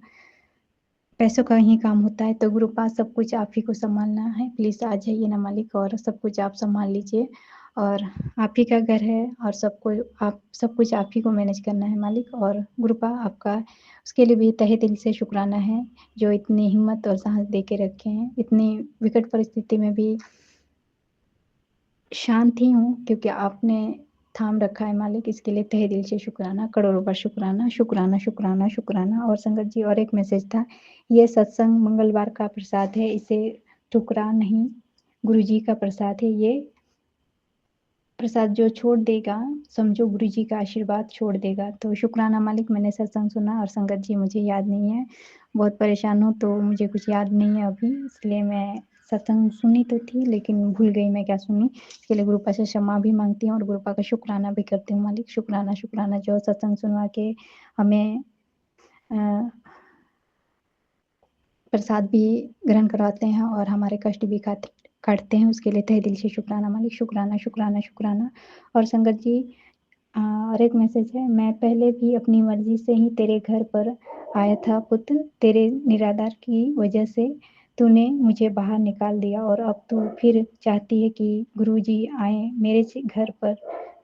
पैसों का ही काम होता है, तो गुरुपा सब कुछ आप ही को सँभालना है। प्लीज़ आ जाइए ना मालिक और सब कुछ आप सँभाल लीजिए और आप ही का घर है और सब कुछ आप ही को मैनेज करना है मालिक। और गुरुपा आपका उसके लिए भी तहे दिल से शुक्राना है, जो इतनी हिम्मत और साहस दे के रखे हैं। इतनी विकट परिस्थिति में भी शांत ही हूँ क्योंकि आपने थाम रखा है मालिक, इसके लिए तहे दिल से शुक्राना, करोड़ों बार शुक्राना, शुक्राना, शुक्राना, शुक्राना। और संगत जी, और एक मैसेज था, ये सत्संग मंगलवार का प्रसाद है, इसे ठुकरा नहीं, गुरु जी का प्रसाद है। ये प्रसाद जो छोड़ देगा, समझो गुरु जी का आशीर्वाद छोड़ देगा। तो शुक्राना मालिक, मैंने सत्संग सुना और संगत जी मुझे याद नहीं है, बहुत परेशान हूँ तो मुझे कुछ याद नहीं है अभी, इसलिए मैं सत्संग सुनी तो थी लेकिन भूल गई मैं क्या सुनी। इसके लिए गुरुपा से क्षमा भी मांगती हूँ और गुरुपा का शुक्राना भी करती हूँ मालिक। शुक्राना, शुक्राना जो सत्संग सुनवा के हमें प्रसाद भी ग्रहण करवाते हैं और हमारे कष्ट भी काटते हैं, उसके लिए तहे दिल से शुक्राना मालिक। शुक्राना, शुक्राना, शुक्राना। और संगत जी, और एक मैसेज है, मैं पहले भी अपनी मर्जी से ही तेरे घर पर आया था पुत्र, तेरे निराधार की वजह से तूने मुझे बाहर निकाल दिया और अब तू फिर चाहती है कि गुरुजी आए मेरे घर पर,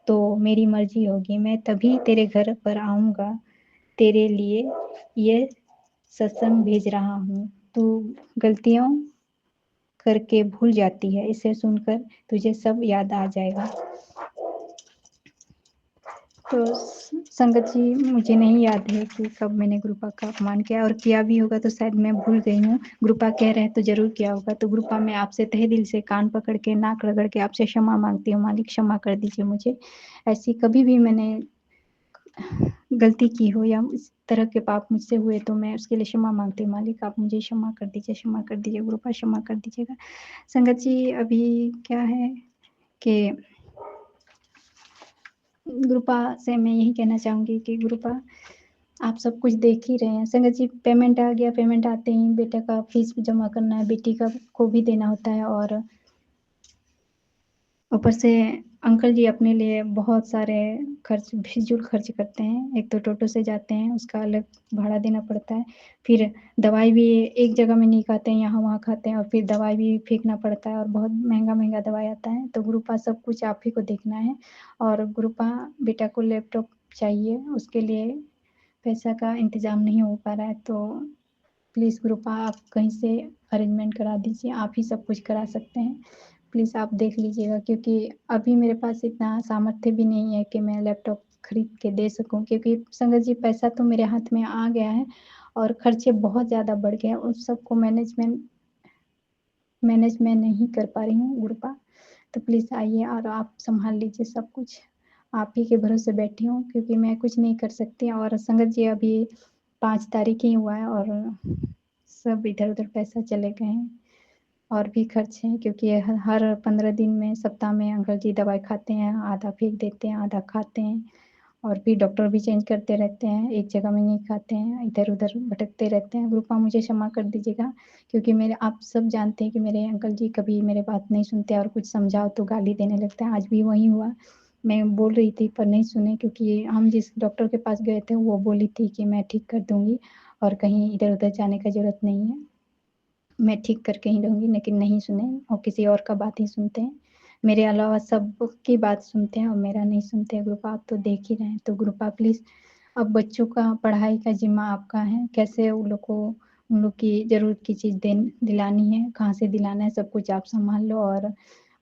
तो मेरी मर्जी होगी, मैं तभी तेरे घर पर आऊँगा। तेरे लिए ये सत्संग भेज रहा हूँ। तू गलतियों करके भूल जाती है, इसे सुनकर तुझे सब याद आ जाएगा। तो संगत जी, मुझे नहीं याद है कि कब मैंने गुरुपा का अपमान किया, और किया भी होगा तो शायद मैं भूल गई हूँ। गुरुपा कह रहे हैं तो जरूर किया होगा। तो गुरुपा, मैं आपसे तहे दिल से कान पकड़ के नाक रगड़ के आपसे क्षमा मांगती हूँ मालिक, क्षमा कर दीजिए मुझे। ऐसी कभी भी मैंने गलती की हो या इस तरह के पाप मुझसे हुए तो मैं उसके लिए क्षमा मांगती हूँ मालिक, आप मुझे क्षमा कर दीजिए, क्षमा कर दीजिए गुरुपा, क्षमा कर दीजिएगा। संगत जी, अभी क्या है कि गुरुपा से मैं यही कहना चाहूँगी कि गुरुपा आप सब कुछ देख ही रहे हैं। संगत जी पेमेंट आ गया, पेमेंट आते ही बेटे का फीस भी जमा करना है, बेटी का को भी देना होता है और ऊपर से अंकल जी अपने लिए बहुत सारे खर्च फिजूल खर्च करते हैं। एक तो टोटो से जाते हैं, उसका अलग भाड़ा देना पड़ता है, फिर दवाई भी एक जगह में नहीं खाते हैं, यहाँ वहाँ खाते हैं और फिर दवाई भी फेंकना पड़ता है और बहुत महंगा दवाई आता है। तो गुरुपा सब कुछ आप ही को देखना है और गुरुपा बेटा को लैपटॉप चाहिए, उसके लिए पैसा का इंतज़ाम नहीं हो पा रहा है, तो प्लीज़ गुरुपा आप कहीं से अरेंजमेंट करा दीजिए, आप ही सब कुछ करा सकते हैं। प्लीज़ आप देख लीजिएगा क्योंकि अभी मेरे पास इतना सामर्थ्य भी नहीं है कि मैं लैपटॉप खरीद के दे सकूँ क्योंकि संगत जी पैसा तो मेरे हाथ में आ गया है और खर्चे बहुत ज़्यादा बढ़ गए हैं, उस सबको मैनेज मैं नहीं कर पा रही हूँ गुरुपा। तो प्लीज़ आइए और आप सँभाल लीजिए सब कुछ। आप ही के भरोसे बैठी हूँ क्योंकि मैं कुछ नहीं कर सकती और संगत जी अभी 5 तारीख ही हुआ है और सब इधर-उधर पैसा चले गए हैं और भी खर्च हैं क्योंकि हर 15 दिन में सप्ताह में अंकल जी दवाई खाते हैं, आधा फेंक देते हैं, आधा खाते हैं और फिर डॉक्टर भी चेंज करते रहते हैं, एक जगह में नहीं खाते हैं, इधर-उधर भटकते रहते हैं। गुरुपा मुझे क्षमा कर दीजिएगा क्योंकि मेरे आप सब जानते हैं कि मेरे अंकल जी कभी मेरे बात नहीं सुनते और कुछ समझाओ तो गाली देने लगते हैं, आज भी वही हुआ। मैं बोल रही थी पर नहीं सुने क्योंकि हम जिस डॉक्टर के पास गए थे वो बोली थी कि मैं ठीक कर दूँगी और कहीं इधर-उधर जाने का ज़रूरत नहीं है। मैं ठीक करके ही रहूँगी लेकिन नहीं सुने और किसी और का बात ही सुनते हैं। मेरे अलावा सबकी बात सुनते हैं और मेरा नहीं सुनते हैं। गुरुपा आप तो देख ही रहे हैं, तो गुरुपा प्लीज़ अब बच्चों का पढ़ाई का ज़िम्मा आपका है, कैसे उन लोग की ज़रूरत की चीज़ दिलानी है, कहाँ से दिलाना है, सब कुछ आप सँभाल लो और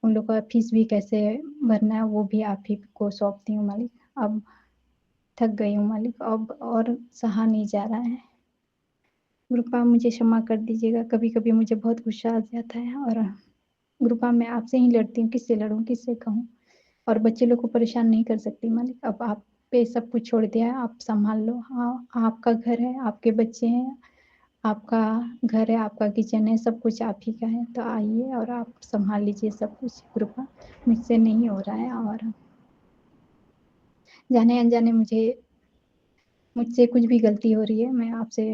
उन लोग का फीस भी कैसे भरना है, वो भी आप ही को सौंपती हूँ मालिक। अब थक गई हूँ मालिक, अब और सहा नहीं जा रहा है। गुरुपा मुझे क्षमा कर दीजिएगा, कभी-कभी मुझे बहुत गुस्सा आ जाता है और गुरुपा मैं आपसे ही लड़ती हूँ, किससे लड़ूँ, किससे कहूँ? और बच्चे लोग को परेशान नहीं कर सकती मालिक, अब आप पे सब कुछ छोड़ दिया है, आप सँभाल लो। हाँ, आपका घर है, आपके बच्चे हैं, आपका घर है, आपका किचन है, सब कुछ आप ही का है, तो आइए और आप सँभाल लीजिए सब कुछ गुरुपा, मुझसे नहीं हो रहा है और जाने-अनजाने मुझसे कुछ भी गलती हो रही है, मैं आपसे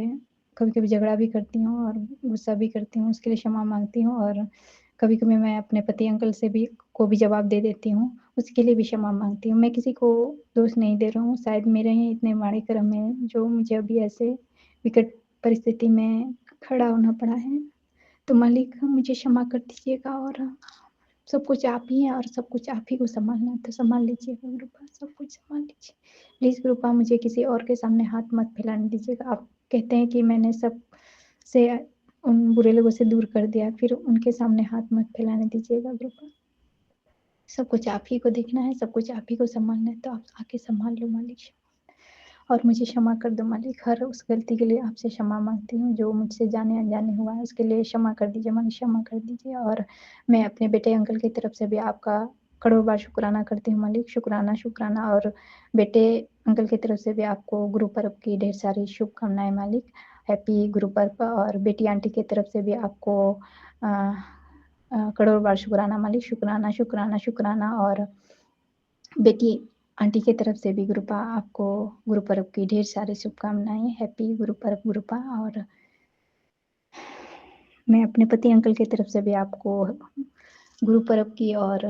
कभी-कभी झगड़ा भी करती हूँ और गुस्सा भी करती हूँ, उसके लिए क्षमा माँगती हूँ और कभी-कभी मैं अपने पति अंकल से भी को भी जवाब दे देती हूँ, उसके लिए भी क्षमा माँगती हूँ। मैं किसी को दोष नहीं दे रहा हूँ, शायद मेरे ही इतने माड़े कर्म हैं, जो मुझे अभी ऐसे विकट परिस्थिति में खड़ा होना पड़ा है। तो मालिक मुझे क्षमा कर दीजिएगा और सब कुछ आप ही हैं और सब कुछ आप ही को सँभालना है, तो सँभाल लीजिएगा गुरुपा, सब कुछ सँभाल लीजिए। प्लीज़ गुरुपा मुझे किसी और के सामने हाथ मत फैलाने दीजिएगा। आप कहते हैं कि मैंने सब से उन बुरे लोगों से दूर कर दिया, फिर उनके सामने हाथ मत फैलाने दीजिएगा गुरुपा। सब कुछ आप ही को देखना है, सब कुछ आप ही को सँभालना है, तो आप आके सँभाल लो मालिक। और मुझे क्षमा कर दो मालिक, हर उस गलती के लिए आपसे क्षमा माँगती हूँ, जो मुझसे जाने-अनजाने हुआ है, उसके लिए क्षमा कर दीजिए मालिक, क्षमा कर दीजिए और मैं अपने बेटे अंकल की तरफ से भी आपका करोड़ बार शुक्राना करती हूँ मालिक, शुक्राना, शुक्राना और बेटे अंकल की तरफ से भी आपको गुरु पर्व की ढेर सारी शुभकामनाएँ मालिक। हैप्पी गुरु पर्व और बेटी आंटी की तरफ से भी आपको करोड़ बार शुक्राना मालिक, शुक्राना, शुक्राना, शुक्राना और बेटी आंटी की तरफ से भी गुरुपा आपको गुरु पर्व की ढेर सारी शुभकामनाएँ। हैप्पी गुरु पर्व गुरुपा और मैं अपने पति अंकल की तरफ से भी आपको गुरु पर्व की और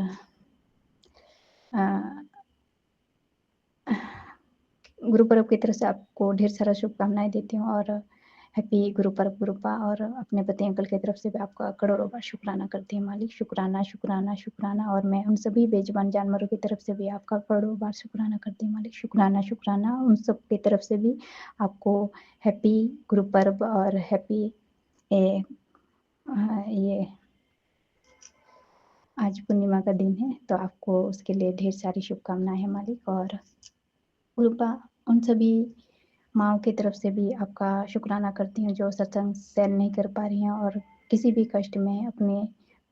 अ, गुरु पर्व की तरफ से आपको ढेर सारा शुभकामनाएँ देती हूँ और हैप्पी गुरु पर्व गुरुपा और अपने पति अंकल की तरफ से भी आपका करोड़ों बार शुक्राना करती हूँ मालिक। शुक्राना, शुक्राना, शुक्राना और मैं उन सभी बेज़ुबान जानवरों की तरफ से भी आपका करोड़ों बार शुक्राना करती हूँ मालिक। शुक्राना, शुक्राना उन सब की तरफ से भी आपको हैप्पी गुरु पर्व और हैप्पी ये आज पूर्णिमा का दिन है, तो आपको उसके लिए ढेर सारी शुभकामनाएँ हैं मालिक और गुरुपा उन सभी माँओं की तरफ से भी आपका शुक्राना करती हूँ, जो सत्संग सहन नहीं कर पा रही हैं और किसी भी कष्ट में अपने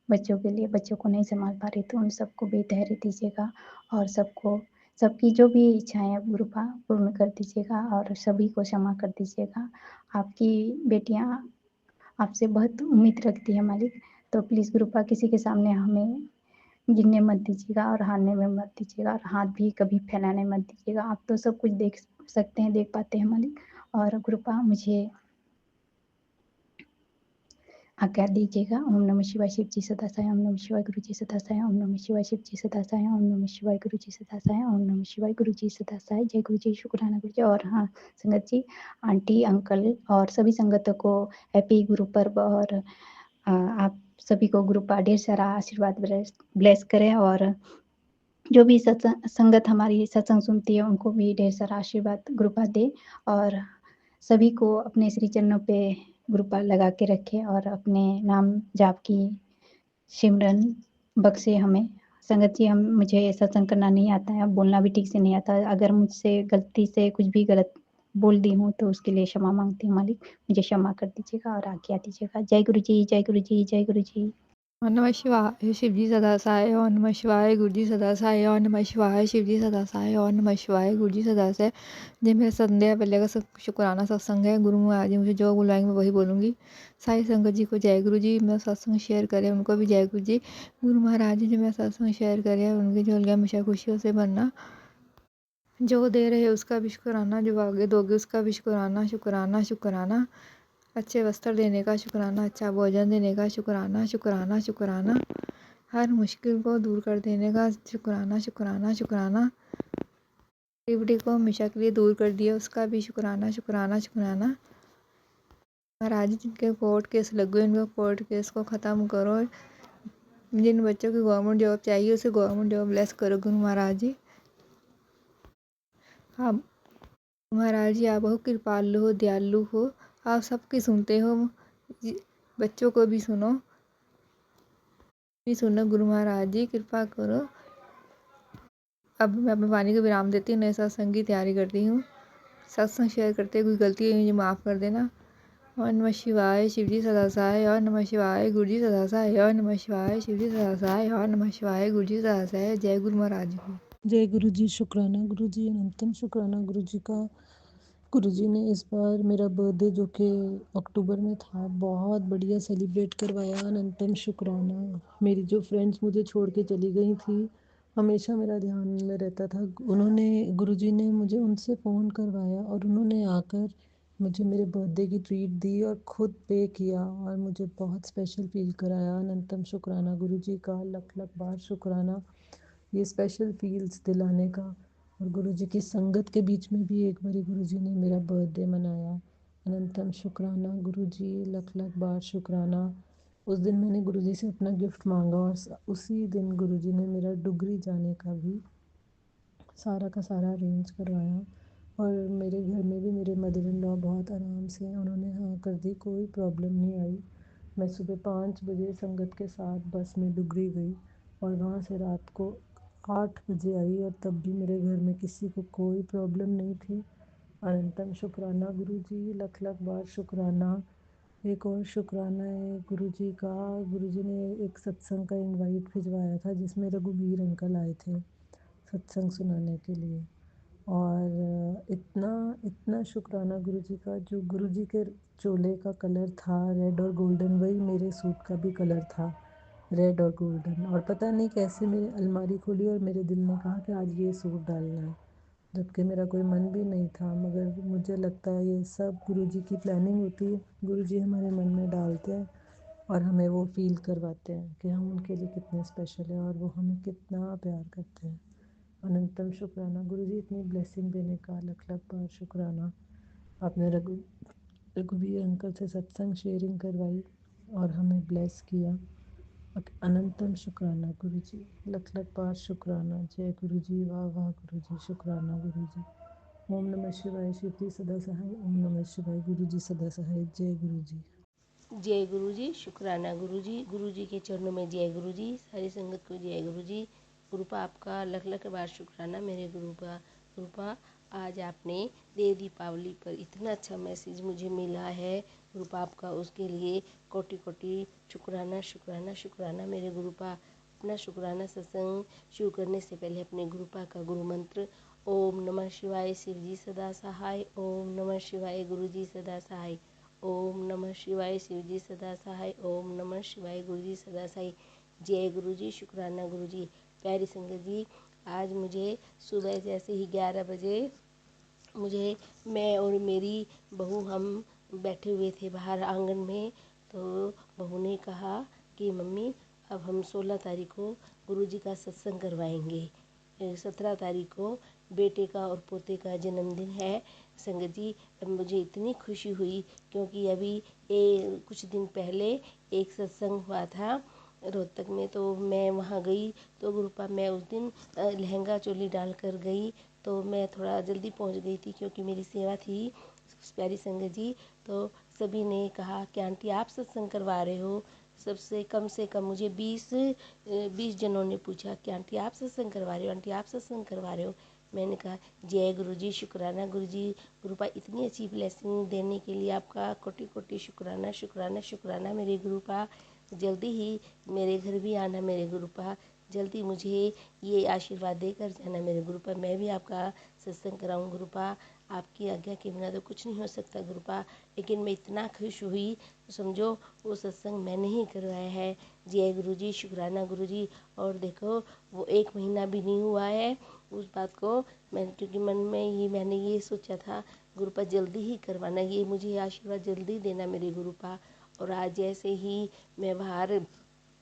बच्चों के लिए बच्चों को नहीं सँभाल पा रही, तो उन सबको भी धैर्य दीजिएगा और सबकी जो भी इच्छाएँ हैं गुरुपा पूर्ण कर दीजिएगा और सभी को क्षमा कर दीजिएगा। आपकी बेटियाँ आपसे बहुत उम्मीद रखती हैं मालिक, तो प्लीज़ गुरुपा किसी के सामने हमें गिरने मत दीजिएगा और हारने में मत दीजिएगा और हाथ भी कभी फैलाने मत दीजिएगा। आप तो सब कुछ देख सकते हैं, देख पाते हैं मालिक और गुरुपा मुझे आज्ञा दीजिएगा। ओम नमः शिवाय शिव जी सदा साई। ओम नमः शिवाय गुरु जी सदा साई। ओम नमः शिवाय शिव जी सदा साई। ओम नमः शिवाय गुरु जी सदा साई। ओम नमः शिवाय गुरु जी सदा साई। जय गुरु जी, शुक्राना गुरु जी। और हाँ संगत जी, आंटी अंकल और सभी संगतों को हैप्पी गुरु पर्व। और आप सभी को गुरुपा ढेर सारा आशीर्वाद ब्लेस करें। और जो भी संगत हमारी सत्संग सुनती है उनको भी ढेर सारा आशीर्वाद गुरुपा दे। और सभी को अपने श्री चरणों पे गुरुपा लगा के रखे और अपने नाम जाप की सिमरन बख्शे हमें। संगत जी, मुझे सत्संग करना नहीं आता है, बोलना भी ठीक से नहीं आता। अगर मुझसे गलती से कुछ भी गलत बोल दी हूँ तो उसके लिए क्षमा मांगती हूँ मालिक, मुझे क्षमा कर दीजिएगा और आज्ञा दीजिएगा। जय गुरु जी, जय गुरु जी, जय गुरु जी। ओम नमः शिवाय शिव जी सदा साई। ओम नमः शिवाय गुरु जी सदा साई। ओम नमः शिवाय शिव जी सदा साई। ओम नमः शिवाय गुरु जी सदा साई। जय मेरा संध्या पहले का शुक्राना सत्संग है। गुरु महाराज जी मुझे जो बुलाएंगे मैं वही बोलूँगी। साई संगत जी को जय गुरु जी। मैं सत्संग शेयर करें उनको भी जय गुरु जी। गुरु महाराज जी जो मैं सत्संग शेयर करें उनके जो लगे हमेशा खुशियों से बनना। जो दे रहे उसका भी शुक्राना, जो आगे दोगे उसका भी शुक्राना शुक्राना शुक्राना। अच्छे वस्त्र देने का शुक्राना, अच्छा भोजन देने का शुक्राना शुक्राना शुक्राना। हर मुश्किल को दूर कर देने का शुक्राना शुक्राना शुक्राना। गरीबी को हमेशा के लिए दूर कर दिया उसका भी शुक्राना शुक्राना शुक्राना। महाराज जी जिनके कोर्ट केस लगे हुए उनके कोर्ट केस को ख़त्म करो। जिन बच्चों की गवर्नमेंट जॉब चाहिए उसे गवर्नमेंट जॉब ब्लेस करो गुरु महाराज जी। आप महाराज जी आप बहुत कृपालु हो, दयालु हो, आप सबकी सुनते हो। बच्चों को भी सुनो गुरु महाराज जी, कृपा करो। अब मैं अपने वाणी को विराम देती हूँ, नए सत्संग की तैयारी करती हूँ। सत्संग शेयर करते हुए कोई गलती हुई मुझे माफ़ कर देना। और नमः शिवाय शिव जी सदा साई। और नमः शिवाय गुरु जी सदा साई। और नमः शिवाय शिव जी सदा साई। और नमः शिवाय गुरु जी सदा साई। जय गुरु महाराज जी की। जय गुरु जी, शुक्राना गुरु जी, अनंतम शुक्राना गुरु जी का। गुरु जी ने इस बार मेरा बर्थडे जो कि अक्टूबर में था बहुत बढ़िया सेलिब्रेट करवाया। अनंतम शुक्राना। मेरी जो फ्रेंड्स मुझे छोड़ के चली गई थी, हमेशा मेरा ध्यान में रहता था, उन्होंने गुरु जी ने मुझे उनसे फ़ोन करवाया और उन्होंने आकर मुझे मेरे बर्थडे की ट्रीट दी और ख़ुद पे किया और मुझे बहुत स्पेशल फील कराया। अनंतम शुक्राना गुरु जी का, लख लख बार शुक्राना ये स्पेशल फील्स दिलाने का। और गुरु जी की संगत के बीच में भी एक बारी गुरु जी ने मेरा बर्थडे मनाया। अनंतम शुक्राना गुरु जी, लख लख बार शुक्राना। उस दिन मैंने गुरु जी से अपना गिफ्ट मांगा और उसी दिन गुरु जी ने मेरा डुगरी जाने का भी सारा का सारा अरेंज करवाया। और मेरे घर में भी मेरे मदर इन लॉ बहुत आराम से उन्होंने हाँ कर दी, कोई प्रॉब्लम नहीं आई। मैं सुबह 5 बजे संगत के साथ बस में डुगरी गई और वहाँ से रात को 8 बजे आई और तब भी मेरे घर में किसी को कोई प्रॉब्लम नहीं थी। अनंतम शुक्राना गुरु जी, लख लख बार शुक्राना। एक और शुक्राना है गुरु जी का, गुरु जी ने एक सत्संग का इनवाइट भिजवाया था जिसमें रघुवीर अंकल आए थे सत्संग सुनाने के लिए। और इतना इतना शुक्राना गुरु जी का, जो गुरु जी के चोले का कलर था रेड और गोल्डन, वही मेरे सूट का भी कलर था, रेड और गोल्डन। और पता नहीं कैसे मेरी अलमारी खोली और मेरे दिल ने कहा कि आज ये सूट डालना है, जबकि मेरा कोई मन भी नहीं था। मगर मुझे लगता है ये सब गुरु जी की प्लानिंग होती है। गुरु जी हमारे मन में डालते हैं और हमें वो फील करवाते हैं कि हम उनके लिए कितने स्पेशल हैं और वो हमें कितना प्यार करते हैं। अनंतम शुक्राना गुरु जी, इतनी ब्लेसिंग देने का लख लख बार शुक्राना। आपने रघुवीर अंकल से सत्संग शेयरिंग करवाई और हमें ब्लेस किया। अनंतम शुक्राना गुरु जी, लख लख बार शुक्राना। जय गुरु जी, वाह वाह गुरु जी, शुक्राना गुरु जी। ओम नमः शिवाय शिव जी सदा सहाय। ओम नमः शिवाय गुरु जी सदा सहाय। जय गुरु जी। जय गुरु जी, शुक्राना गुरु जी के चरणों में जय गुरु जी, सारी संगत को जय गुरु जी। गुरुपा आपका लख लख बार शुक्राना मेरे गुरुपा आज आपने देव दीपावली पर इतना अच्छा मैसेज मुझे मिला है गुरुपा आपका, उसके लिए कोटि कोटि शुक्राना शुक्राना शुक्राना मेरे गुरुपा। अपना शुक्राना सत्संग शुरू करने से पहले अपने गुरुपा का गुरु मंत्र ओम नमः शिवाय शिव जी सदा सहाय। ओम नमः शिवाय गुरु जी सदा सहाय। ओम नमः शिवाय शिव जी सदा सहाय। ओम नमः शिवाय गुरु जी सदा सहाय। जय गुरु जी, शुक्राना गुरु जी। प्यारी संगत जी, आज मुझे सुबह जैसे ही 11 बजे मुझे, मैं और मेरी बहू हम बैठे हुए थे बाहर आंगन में, तो बहू ने कहा कि मम्मी अब हम 16 तारीख को गुरुजी का सत्संग करवाएंगे। 17 तारीख को बेटे का और पोते का जन्मदिन है। संगत जी, मुझे इतनी खुशी हुई क्योंकि अभी कुछ दिन पहले एक सत्संग हुआ था रोहतक में, तो मैं वहाँ गई। तो गुरुपा मैं उस दिन लहंगा चोली डाल कर गई, तो मैं थोड़ा जल्दी पहुँच गई थी क्योंकि मेरी सेवा थी। प्यारी संगत जी, तो सभी ने कहा कि आंटी आप सत्संग करवा रहे हो। सबसे कम से कम मुझे 20 जनों ने पूछा कि आंटी आप सत्संग करवा रहे हो, आंटी आप सत्संग करवा रहे हो। मैंने कहा जय गुरु जी, शुक्राना गुरु जी, गुरुपा इतनी अच्छी ब्लेसिंग देने के लिए आपका कोटि कोटि शुक्राना शुक्राना शुक्राना मेरे गुरुपा। जल्दी ही मेरे घर भी आना मेरे गुरुपा, जल्दी मुझे ये आशीर्वाद देकर जाना मेरे गुरुपा। मैं भी आपका सत्संग कराऊं गुरुपा, आपकी आज्ञा के बिना तो कुछ नहीं हो सकता गुरुपा। लेकिन मैं इतना खुश हुई, समझो वो सत्संग मैंने ही करवाया है। जय गुरु जी, शुक्राना गुरु जी। और देखो वो 1 महीना भी नहीं हुआ है उस बात को, मैं क्योंकि मन में ये मैंने ये सोचा था गुरुपा जल्दी ही करवाना, ये मुझे आशीर्वाद जल्दी देना मेरे गुरुपा। और आज जैसे ही मैं बाहर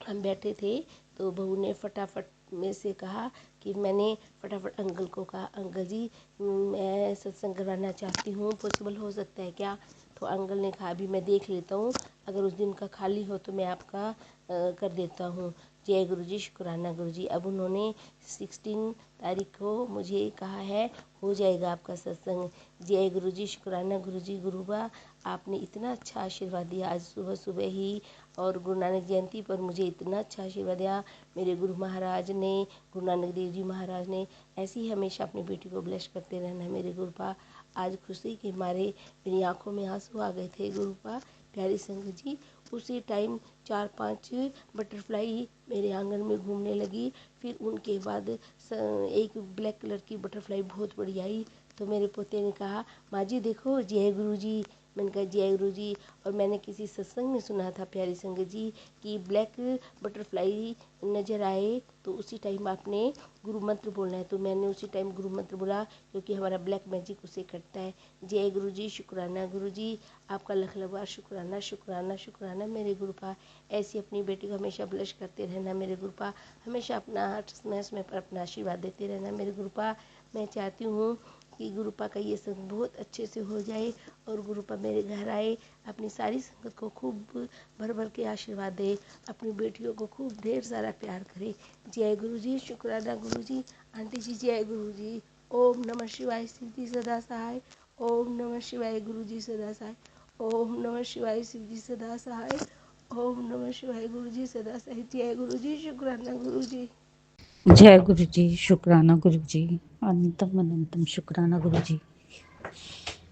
हम बैठे थे तो बहू ने फटाफट में से कहा कि मैंने फटाफट अंकल को कहा अंकल जी मैं सत्संग करवाना चाहती हूँ, पॉसिबल हो सकता है क्या? तो अंकल ने कहा अभी मैं देख लेता हूँ, अगर उस दिन का खाली हो तो मैं आपका कर देता हूँ। जय गुरु जी, शुक्राना गुरु जी। अब उन्होंने 16 तारीख को मुझे कहा है हो जाएगा आपका सत्संग। जय गुरु जी, शुक्राना गुरु जी। गुरुबा आपने इतना अच्छा आशीर्वाद दिया आज सुबह सुबह ही, और गुरु नानक जयंती पर मुझे इतना अच्छा आशीर्वाद दिया मेरे गुरु महाराज ने, गुरु नानक देव जी महाराज ने। ऐसे ही हमेशा अपनी बेटी को ब्लेस करते रहना मेरे गुरुपा। आज खुशी के मारे मेरी आंखों में आंसू आ गए थे गुरुपा। प्यारी संगत जी, उसी टाइम 4-5 बटरफ्लाई मेरे आंगन में घूमने लगी। फिर उनके बाद एक ब्लैक कलर की बटरफ्लाई बहुत बड़ी आई, तो मेरे पोते ने कहा माँ जी देखो जय गुरु जी। मैंने कहा जय गुरु जी। और मैंने किसी सत्संग में सुना था प्यारी संगत जी कि ब्लैक बटरफ्लाई नज़र आए तो उसी टाइम आपने गुरु मंत्र बोलना है, तो मैंने उसी टाइम गुरु मंत्र बोला क्योंकि हमारा ब्लैक मैजिक उसे करता है। जय गुरु जी, शुक्राना गुरु जी, आपका लख लखबार शुक्राना शुक्राना शुक्राना मेरे गुरुपा। ऐसी अपनी बेटी को हमेशा ब्लेस करते रहना मेरे गुरुपा, हमेशा अपना समय समय पर अपना आशीर्वाद देते रहना मेरे गुरुपा। मैं चाहती हूँ कि गुरुपा का ये संग बहुत अच्छे से हो जाए और गुरुपा मेरे घर आए, अपनी सारी संगत को खूब भर भर के आशीर्वाद दे, अपनी बेटियों को खूब ढेर सारा प्यार करे। जय गुरु जी, शुक्राना गुरु जी। आंटी जी जय गुरु जी। ओम नमः शिवाय, शिव जी सदा सहाय। ओम नमः शिवाय, गुरु जी सदा सहाय। ओम नमः शिवाय, शिव जी सदा सहाय। ओम नमः शिवाय, गुरु जी सदा सहाय। जय गुरु जी, शुक्राना गुरु जी। जय गुरु जी, शुक्राना गुरु जी, अनंतम अनंतम शुक्राना गुरु जी।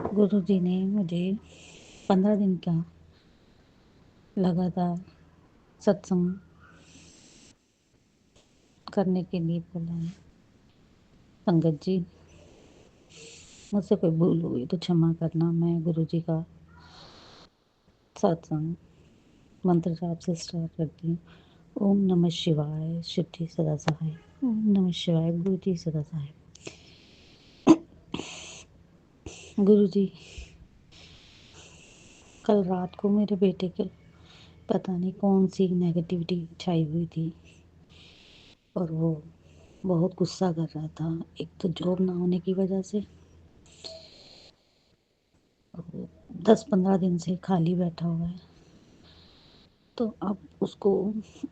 गुरु जी ने मुझे 15 दिन का लगातार सत्संग करने के लिए बोला है। संगत जी, मुझसे कोई भूल हुई तो क्षमा करना। मैं गुरु जी का सत्संग मंत्र जाप से स्टार्ट करती हूँ। ओम नमः शिवाय, शिव जी सदा सहाय। ओम नमः शिवाय, गुरु जी सदा सहाय। गुरु जी, कल रात को मेरे बेटे के पता नहीं कौन सी नेगेटिविटी छाई हुई थी और वो बहुत गुस्सा कर रहा था। एक तो जॉब ना होने की वजह से 10-15 दिन से खाली बैठा हुआ है, तो अब उसको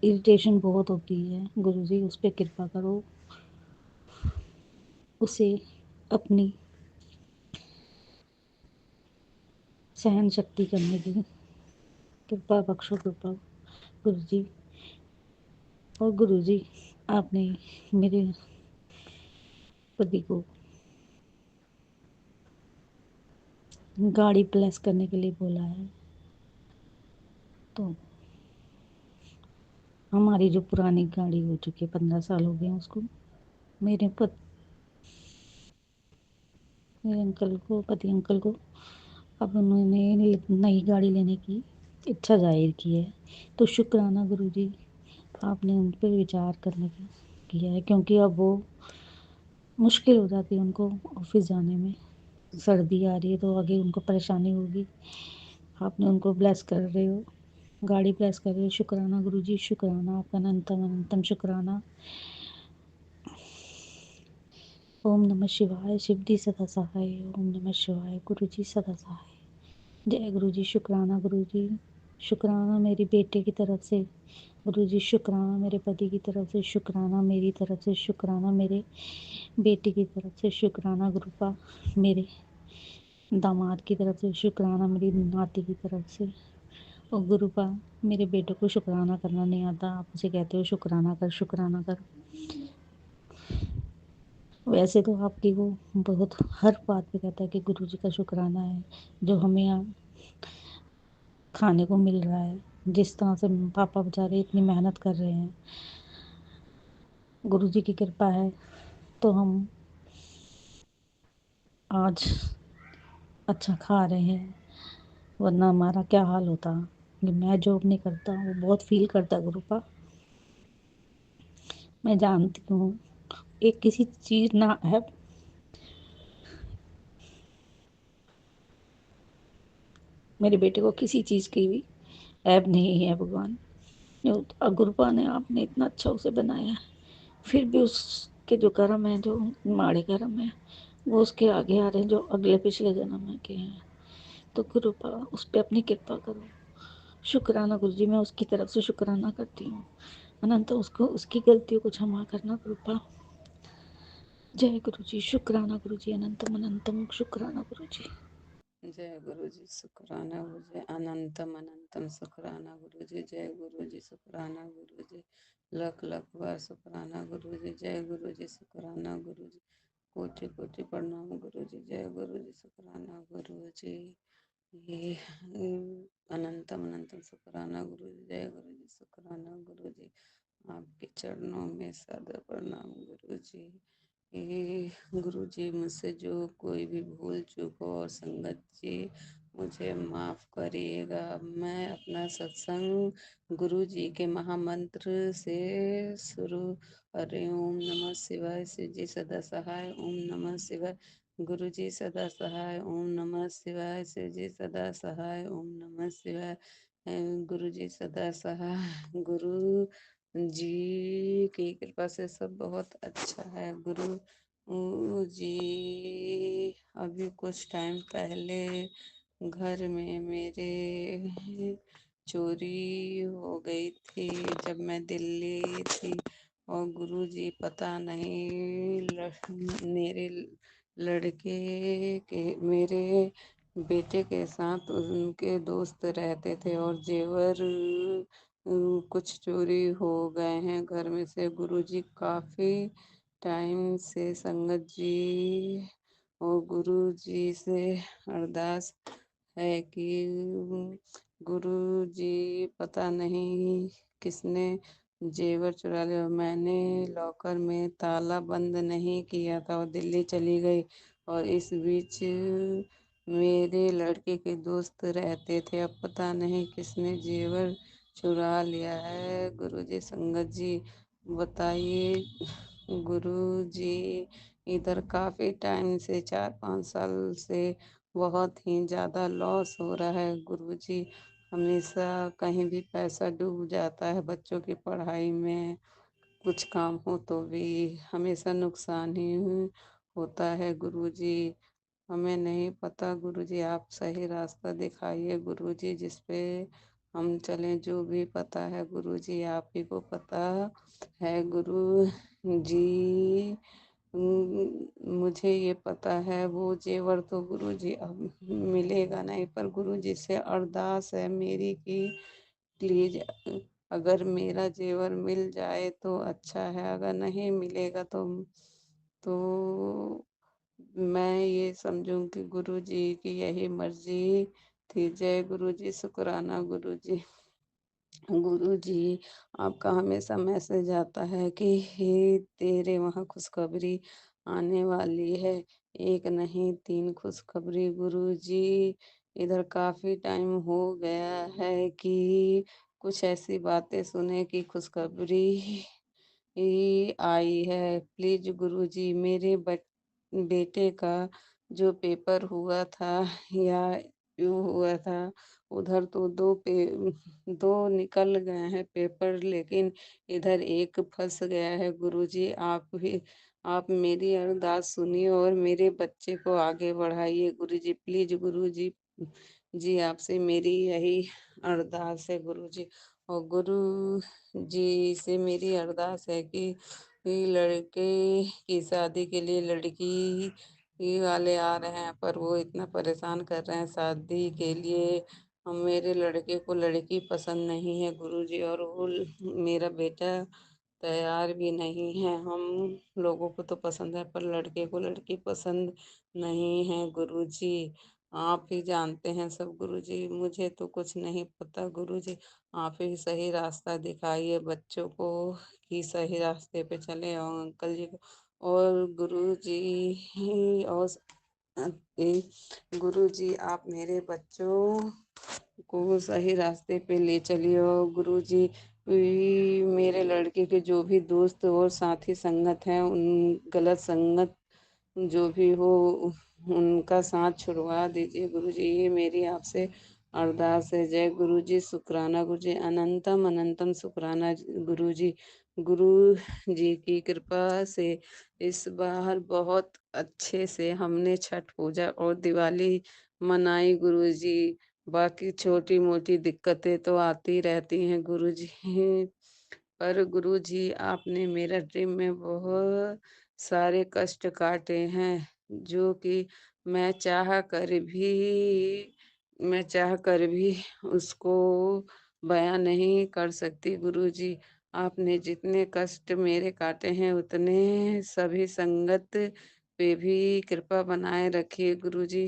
इरिटेशन बहुत होती है। गुरुजी उस पर कृपा करो, उसे अपनी सहन शक्ति करने की कृपा बख्शो कृपा गुरुजी। और गुरुजी, आपने मेरे पति को गाड़ी प्लस करने के लिए बोला है, तो हमारी जो पुरानी गाड़ी हो चुकी है, 15 साल हो गए उसको, मेरे पति अंकल को अब उन्होंने नई गाड़ी लेने की इच्छा जाहिर की है। तो शुक्राना गुरुजी, आपने उन पर विचार करने का किया है, क्योंकि अब वो मुश्किल हो जाती है उनको ऑफिस जाने में। सर्दी आ रही है तो आगे उनको परेशानी होगी। आपने उनको ब्लेस कर रहे हो, गाड़ी ब्लेस कर रहे हो। शुक्राना गुरुजी, शुक्राना आपका अनंतम अनंतम शुक्राना। ओम नमः शिवाय, शिव जी सदा सहाय। ओम नमः शिवाय, गुरुजी सदा सहाय। जय गुरुजी, शुक्राना गुरुजी, शुक्राना मेरी बेटे की तरफ से। गुरुजी शुक्राना मेरे पति की तरफ से, शुक्राना मेरी तरफ से, शुक्राना मेरे बेटे की तरफ से, शुक्राना गुरुपा मेरे दामाद की तरफ से, शुक्राना मेरी नाती की तरफ से। और गुरुपा मेरे बेटे को शुक्राना करना नहीं आता, आप उसे कहते हो शुक्राना कर, शुक्राना कर। वैसे तो आपकी वो बहुत हर बात पे कहता है कि गुरुजी का शुक्राना है जो हमें यहाँ खाने को मिल रहा है। जिस तरह से पापा बेचारे इतनी मेहनत कर रहे हैं, गुरुजी की कृपा है तो हम आज अच्छा खा रहे हैं, वरना हमारा क्या हाल होता। कि मैं जॉब नहीं करता, वो बहुत फील करता है गुरुपा। मैं जानती हूँ एक किसी चीज ना है, मेरे बेटे को किसी चीज की भी ऐब नहीं है भगवान। गुरुपा ने आपने इतना अच्छा उसे बनाया है, फिर भी उसके जो कर्म है, जो माड़े कर्म है, वो उसके आगे आ रहे हैं जो अगले पिछले जन्म में के हैं। तो कृपा उस पर अपनी कृपा करो। शुक्राना गुरु जी, मैं उसकी तरफ से शुक्राना करती हूँ। अनंत उसको उसकी गलतियों को क्षमा करना कृपा। जय गुरु जी, शुक्राना गुरु जी, अनंतम अनंतम शुक्राना गुरु जी। जय गुरु जी, शुक्राना गुरु जी, अनंतम अनंतम शुक्राना गुरु जी। जय गुरु जी, शुक्राना गुरु जी, लख लख बार शुक्राना गुरु जी। जय गुरु जी, शुक्राना गुरु जी, कोटि कोटि प्रणाम गुरु जी। जय गुरु जी, शुक्राना गुरु जी, ये अनंतम अनंतम शुक्राना गुरु जी। जय गुरु जी, शुक्राना गुरु जी, आपके चरणों में सादर प्रणाम गुरु जी। गुरु जी, मुझसे जो कोई भी भूल चूक हो और संगत जी मुझे माफ़ करिएगा। मैं अपना सत्संग गुरु जी के महामंत्र से शुरू कर रही हूँ। ओम नमः शिवाय, शिव जी सदा सहाय। ओम नमः शिवाय, गुरु जी सदा सहाय। ओम नमः शिवाय, शिव जी सदा सहाय। ओम नमः शिवाय, गुरु जी सदा सहाय। गुरु जी की कृपा से सब बहुत अच्छा है। गुरु जी, अभी कुछ टाइम पहले घर में मेरे चोरी हो गई थी जब मैं दिल्ली थी। और गुरु जी पता नहीं मेरे लड़के के मेरे बेटे के साथ उनके दोस्त रहते थे और जेवर कुछ चोरी हो गए हैं घर में से। गुरुजी काफ़ी टाइम से संगत जी और गुरु जी से अरदास है कि गुरु जी पता नहीं किसने जेवर चुरा लिया। मैंने लॉकर में ताला बंद नहीं किया था और दिल्ली चली गई। और इस बीच मेरे लड़के के दोस्त रहते थे, अब पता नहीं किसने जेवर चुरा लिया है। गुरु जी, संगत जी बताइए। गुरु जी, इधर काफ़ी टाइम से 4-5 साल से बहुत ही ज़्यादा लॉस हो रहा है। गुरु जी, हमेशा कहीं भी पैसा डूब जाता है, बच्चों की पढ़ाई में कुछ काम हो तो भी हमेशा नुकसान ही होता है। गुरु जी, हमें नहीं पता। गुरु जी, आप सही रास्ता दिखाइए गुरु जी, जिस पे हम चलें। जो भी पता है गुरु जी, आप ही को पता है। गुरु जी, मुझे ये पता है वो जेवर तो गुरु जी अब मिलेगा नहीं, पर गुरु जी से अरदास है मेरी कि प्लीज अगर मेरा जेवर मिल जाए तो अच्छा है, अगर नहीं मिलेगा तो मैं ये समझूं कि गुरु जी की यही मर्जी थी। जय गुरु जी, शुक्राना गुरु जी। गुरु जी, आपका हमेशा मैसेज आता है कि हे तेरे वहाँ खुशखबरी आने वाली है। एक नहीं 3 खुशखबरी गुरु जी। इधर काफ़ी टाइम हो गया है कि कुछ ऐसी बातें सुने कि खुशखबरी ही आई है। प्लीज गुरु जी, मेरे बेटे का जो पेपर हुआ था या यूँ हुआ था, उधर तो 2 निकल गए हैं पेपर, लेकिन इधर एक फँस गया है। गुरुजी आप मेरी अरदास सुनिए और मेरे बच्चे को आगे बढ़ाइए गुरुजी, प्लीज़ गुरुजी। जी, आपसे मेरी यही अरदास है गुरुजी। और गुरुजी से मेरी अरदास है कि लड़के की शादी के लिए लड़की ही वाले आ रहे हैं, पर वो इतना परेशान कर रहे हैं शादी के लिए। मेरे लड़के को लड़की पसंद नहीं है गुरुजी, और वो मेरा बेटा तैयार भी नहीं है। हम लोगों को तो पसंद है, पर लड़के को लड़की पसंद नहीं है गुरुजी। आप ही जानते हैं सब गुरुजी, मुझे तो कुछ नहीं पता गुरुजी। आप ही सही रास्ता दिखाइए बच्चों को कि सही रास्ते पे चले, और अंकल जी को और गुरुजी और गुरुजी आप मेरे बच्चों को सही रास्ते पे ले चलिए। और गुरुजी मेरे लड़के के जो भी दोस्त और साथी संगत हैं, उन गलत संगत जो भी हो उनका साथ छुड़वा दीजिए गुरुजी, ये मेरी आपसे अरदास है। जय गुरुजी, शुक्राना गुरुजी, अनंतम अनंतम शुक्राना गुरुजी। गुरु जी की कृपा से इस बार बहुत अच्छे से हमने छठ पूजा और दिवाली मनाई गुरुजी। बाकी छोटी मोटी दिक्कतें तो आती रहती हैं गुरुजी, पर गुरुजी आपने मेरा ड्रीम में बहुत सारे कष्ट काटे हैं, जो कि मैं चाह कर भी मैं चाह कर भी उसको बयां नहीं कर सकती गुरुजी। आपने जितने कष्ट मेरे काटे हैं, उतने सभी संगत पे भी कृपा बनाए रखिए गुरुजी।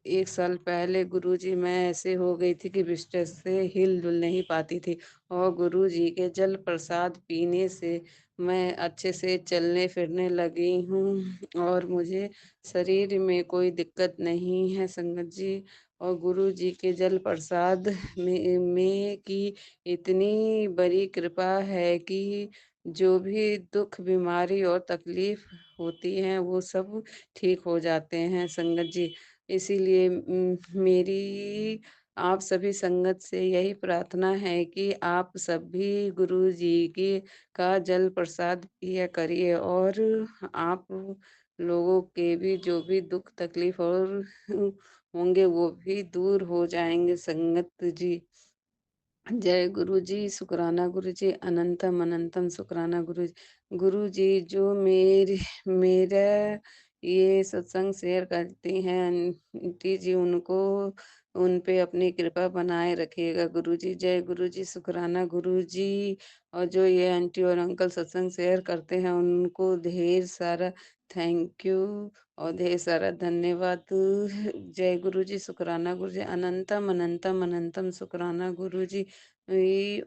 1 साल पहले गुरुजी मैं ऐसे हो गई थी कि बिस्तर से हिल डुल नहीं पाती थी, और गुरुजी के जल प्रसाद पीने से मैं अच्छे से चलने फिरने लगी हूँ, और मुझे शरीर में कोई दिक्कत नहीं है संगत जी। और गुरु जी के जल प्रसाद में की इतनी बड़ी कृपा है कि जो भी दुख बीमारी और तकलीफ होती हैं, वो सब ठीक हो जाते हैं संगत जी। इसीलिए मेरी आप सभी संगत से यही प्रार्थना है कि आप सभी गुरु जी की का जल प्रसाद पिया करिए, और आप लोगों के भी जो भी दुख तकलीफ और होंगे वो भी दूर हो जाएंगे संगत जी। जय गुरु जी, शुक्राना गुरु जी, अनंतम अनंतम शुक्राना गुरु जी। गुरु जी जो मेरा ये सत्संग शेयर करती हैं आंटी जी, उनको उन पे अपनी कृपा बनाए रखिएगा गुरु जी। जय गुरु जी, शुक्राना गुरु जी। और जो ये आंटी और अंकल सत्संग शेयर करते हैं, उनको ढेर सारा थैंक यू और ढेर सारा धन्यवाद। जय गुरु जी, शुक्राना गुरु जी, अनंतम अनंतम अनंतम शुक्राना गुरु जी।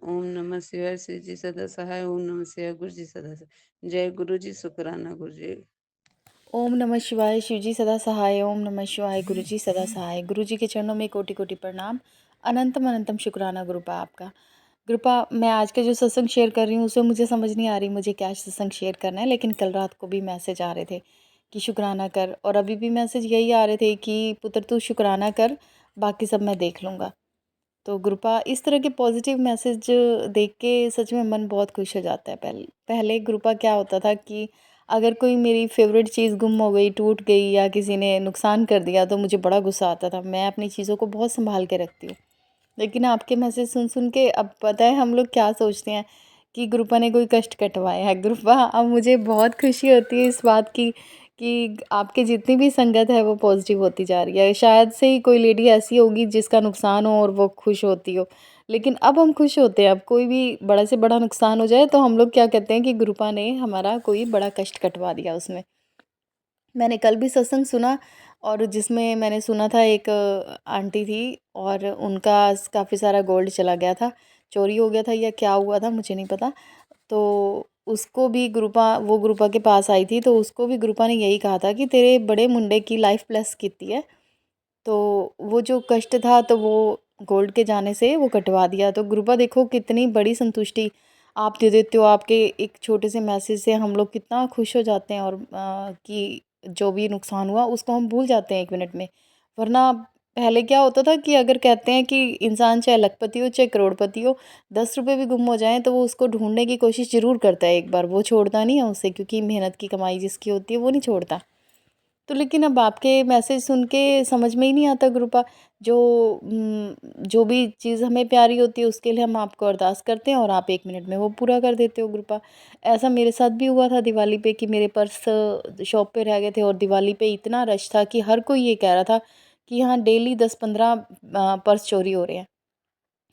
ओम नमः शिवाय, श्री जी सदा सहाय। ओम नमः शिवाय, गुरु जी सदा सहाय। जय गुरु जी, शुक्राना गुरु जी। ओम नमः शिवाय, शिव जी सदा सहाय। ओम नमः शिवाय, गुरु जी सदा सहाय। गुरु जी के चरणों में कोटि कोटि प्रणाम। अनंतम अनंतम शुक्राना गुरुपा आपका। गुरुपा, मैं आज का जो सत्संग शेयर कर रही हूँ उसमें मुझे समझ नहीं आ रही मुझे क्या सत्संग शेयर करना है, लेकिन कल रात को भी मैसेज आ रहे थे कि शुक्राना कर, और अभी भी मैसेज यही आ रहे थे कि पुत्र तू शुक्राना कर, बाकी सब मैं देख लूँगा। तो गुरुपा, इस तरह के पॉजिटिव मैसेज देख के सच में मन बहुत खुश हो जाता है। पहले गुरुपा क्या होता था कि अगर कोई मेरी फेवरेट चीज़ गुम हो गई, टूट गई या किसी ने नुकसान कर दिया तो मुझे बड़ा गुस्सा आता था। मैं अपनी चीज़ों को बहुत संभाल के रखती हूँ, लेकिन आपके मैसेज सुन सुन के अब पता है हम लोग क्या सोचते हैं कि गुरुपा ने कोई कष्ट कटवाया है। गुरुपा, अब मुझे बहुत खुशी होती है इस बात की कि आपके जितनी भी संगत है वो पॉजिटिव होती जा रही है। शायद से ही कोई लेडी ऐसी होगी जिसका नुकसान हो और वो खुश होती हो, लेकिन अब हम खुश होते हैं। अब कोई भी बड़ा से बड़ा नुकसान हो जाए तो हम लोग क्या कहते हैं कि गुरुपा ने हमारा कोई बड़ा कष्ट कटवा दिया उसमें। मैंने कल भी सत्संग सुना, और जिसमें मैंने सुना था एक आंटी थी और उनका काफ़ी सारा गोल्ड चला गया था, चोरी हो गया था या क्या हुआ था मुझे नहीं पता। तो उसको भी वो गुरुपा के पास आई थी, तो उसको भी गुरुपा ने यही कहा था कि तेरे बड़े मुंडे की लाइफ प्लस की है। तो वो जो कष्ट था तो वो गोल्ड के जाने से वो कटवा दिया। तो गुरुपा देखो कितनी बड़ी संतुष्टि आप दे देते हो। आपके एक छोटे से मैसेज से हम लोग कितना खुश हो जाते हैं, और कि जो भी नुकसान हुआ उसको हम भूल जाते हैं 1 मिनट में। वरना पहले क्या होता था कि अगर कहते हैं कि इंसान चाहे लखपति हो चाहे करोड़पति हो, 10 रुपए भी गुम हो जाएँ तो वो उसको ढूँढने की कोशिश ज़रूर करता है एक बार, वो छोड़ता नहीं है उसे, क्योंकि मेहनत की कमाई जिसकी होती है वो नहीं छोड़ता। तो लेकिन अब आपके मैसेज सुन के समझ में ही नहीं आता गुरुपा, जो जो भी चीज़ हमें प्यारी होती है उसके लिए हम आपको अरदास करते हैं और आप 1 मिनट में वो पूरा कर देते हो गुरुपा। ऐसा मेरे साथ भी हुआ था दिवाली पे कि मेरे पर्स शॉप पे रह गए थे और दिवाली पे इतना रश था कि हर कोई ये कह रहा था कि यहाँ डेली 10-15 पर्स चोरी हो रहे हैं।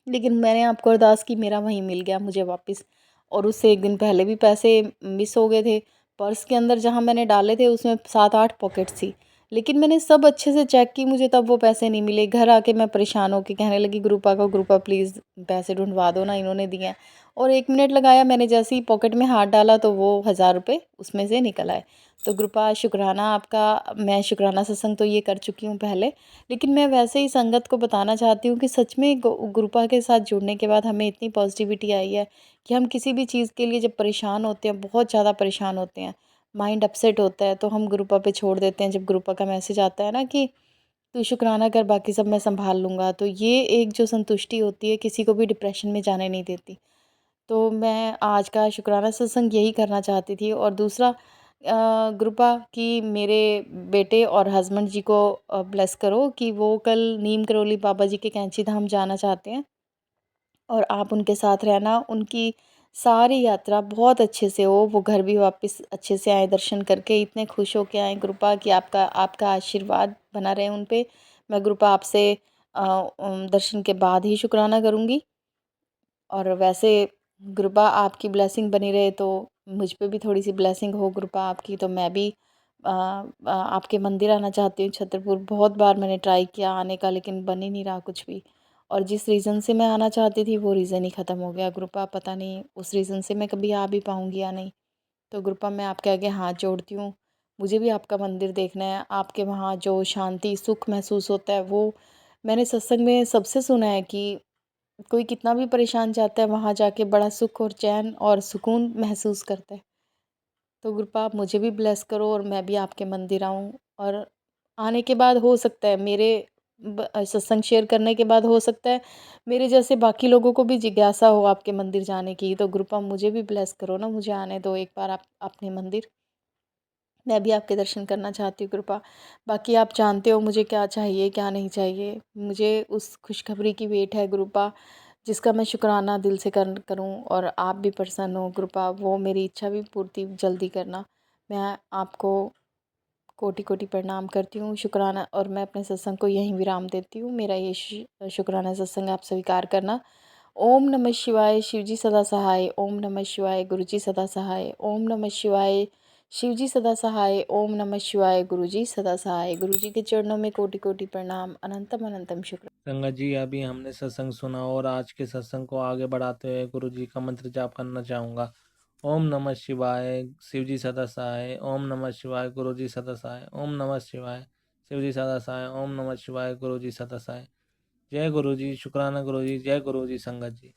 लेकिन मैंने आपको अरदास की, मेरा वहीं मिल गया मुझे वापस। और उससे 1 दिन पहले भी पैसे मिस हो गए थे। पर्स के अंदर जहाँ मैंने डाले थे उसमें 7-8 पॉकेट्स थी। लेकिन मैंने सब अच्छे से चेक की, मुझे तब वो पैसे नहीं मिले। घर आके मैं परेशान होके कहने लगी गुरुपा को, गुरुपा प्लीज़ पैसे ढूँढवा दो ना, इन्होंने दिए हैं। और 1 मिनट लगाया, मैंने जैसे ही पॉकेट में हाथ डाला तो वो 1000 रुपए उसमें से निकल आए। तो गुरुपा शुक्राना आपका, मैं शुक्राना सत्संग तो ये कर चुकी हूँ पहले। लेकिन मैं वैसे ही संगत को बताना चाहती हूँ कि सच में गुरुपा के साथ जुड़ने के बाद हमें इतनी पॉजिटिविटी आई है कि हम किसी भी चीज़ के लिए जब परेशान होते हैं, बहुत ज़्यादा परेशान होते हैं, माइंड अपसेट होता है, तो हम गुरुपा पे छोड़ देते हैं। जब गुरुपा का मैसेज आता है ना कि तू शुक्राना कर, बाकी सब मैं संभाल लूँगा, तो ये एक जो संतुष्टि होती है किसी को भी डिप्रेशन में जाने नहीं देती। तो मैं आज का शुक्राना सत्संग यही करना चाहती थी। और दूसरा कृपा कि मेरे बेटे और हस्बैंड जी को ब्लेस करो कि वो कल नीम करौली बाबा जी के कैंची धाम जाना चाहते हैं और आप उनके साथ रहना। उनकी सारी यात्रा बहुत अच्छे से हो, वो घर भी वापस अच्छे से आए, दर्शन करके इतने खुश होके आए कृपा कि आपका आपका आशीर्वाद बना रहे उन पे। मैं कृपा आपसे दर्शन के बाद ही शुक्राना करूँगी। और वैसे कृपा आपकी ब्लेसिंग बनी रहे तो मुझ पे भी थोड़ी सी ब्लेसिंग हो कृपा आपकी, तो मैं भी आपके मंदिर आना चाहती हूँ छतरपुर। बहुत बार मैंने ट्राई किया आने का, लेकिन बन ही नहीं रहा कुछ भी। और जिस रीज़न से मैं आना चाहती थी वो रीज़न ही ख़त्म हो गया कृपा, पता नहीं उस रीज़न से मैं कभी आ भी पाऊँगी या नहीं। तो कृपा मैं आपके आगे हाथ जोड़ती हूँ, मुझे भी आपका मंदिर देखना है। आपके वहाँ जो शांति सुख महसूस होता है वो मैंने सत्संग में सबसे सुना है कि कोई कितना भी परेशान जाता है वहाँ जाके बड़ा सुख और चैन और सुकून महसूस करता है। तो कृपा आप मुझे भी ब्लेस करो और मैं भी आपके मंदिर आऊँ। और आने के बाद हो सकता है मेरे सत्संग शेयर करने के बाद हो सकता है मेरे जैसे बाकी लोगों को भी जिज्ञासा हो आपके मंदिर जाने की। तो कृपा मुझे भी ब्लेस करो ना, मुझे आने दो एक बार आप अपने मंदिर, मैं भी आपके दर्शन करना चाहती हूँ कृपा। बाकी आप जानते हो मुझे क्या चाहिए क्या नहीं चाहिए, मुझे उस खुशखबरी की वेट है कृपा, जिसका मैं शुक्राना दिल से करूँ और आप भी प्रसन्न हो कृपा, वो मेरी इच्छा भी पूर्ति जल्दी करना। मैं आपको कोटि कोटि प्रणाम करती हूँ, शुक्राना। और मैं अपने सत्संग को यहीं विराम देती हूँ। मेरा ये शुक्राना सत्संग आप स्वीकार करना। ओम नमः शिवाय, शिवजी सदा सहाय। ओम नमः शिवाय, गुरुजी सदा सहाय। ओम नमः शिवाय, शिवजी सदा सहाय। ओम नमः शिवाय, गुरुजी सदा सहाय। गुरुजी के चरणों में कोटि कोटि प्रणाम, अनंतम अनंतम शुक्र। संगत जी, अभी हमने सत्संग सुना और आज के सत्संग को आगे बढ़ाते हुए गुरु जी का मंत्र जाप करना चाहूँगा। ओम नमः शिवाय, शिवजी सदा सहाय। ओम नमः शिवाय, गुरु जी सदा सहाय। ओम नमः शिवाय, शिवजी सदा सहाय। ओम नमः शिवाय, गुरु जी सदा सहाय। जय गुरु जी, शुक्राना गुरु जी, जय गुरु जी संगत जी।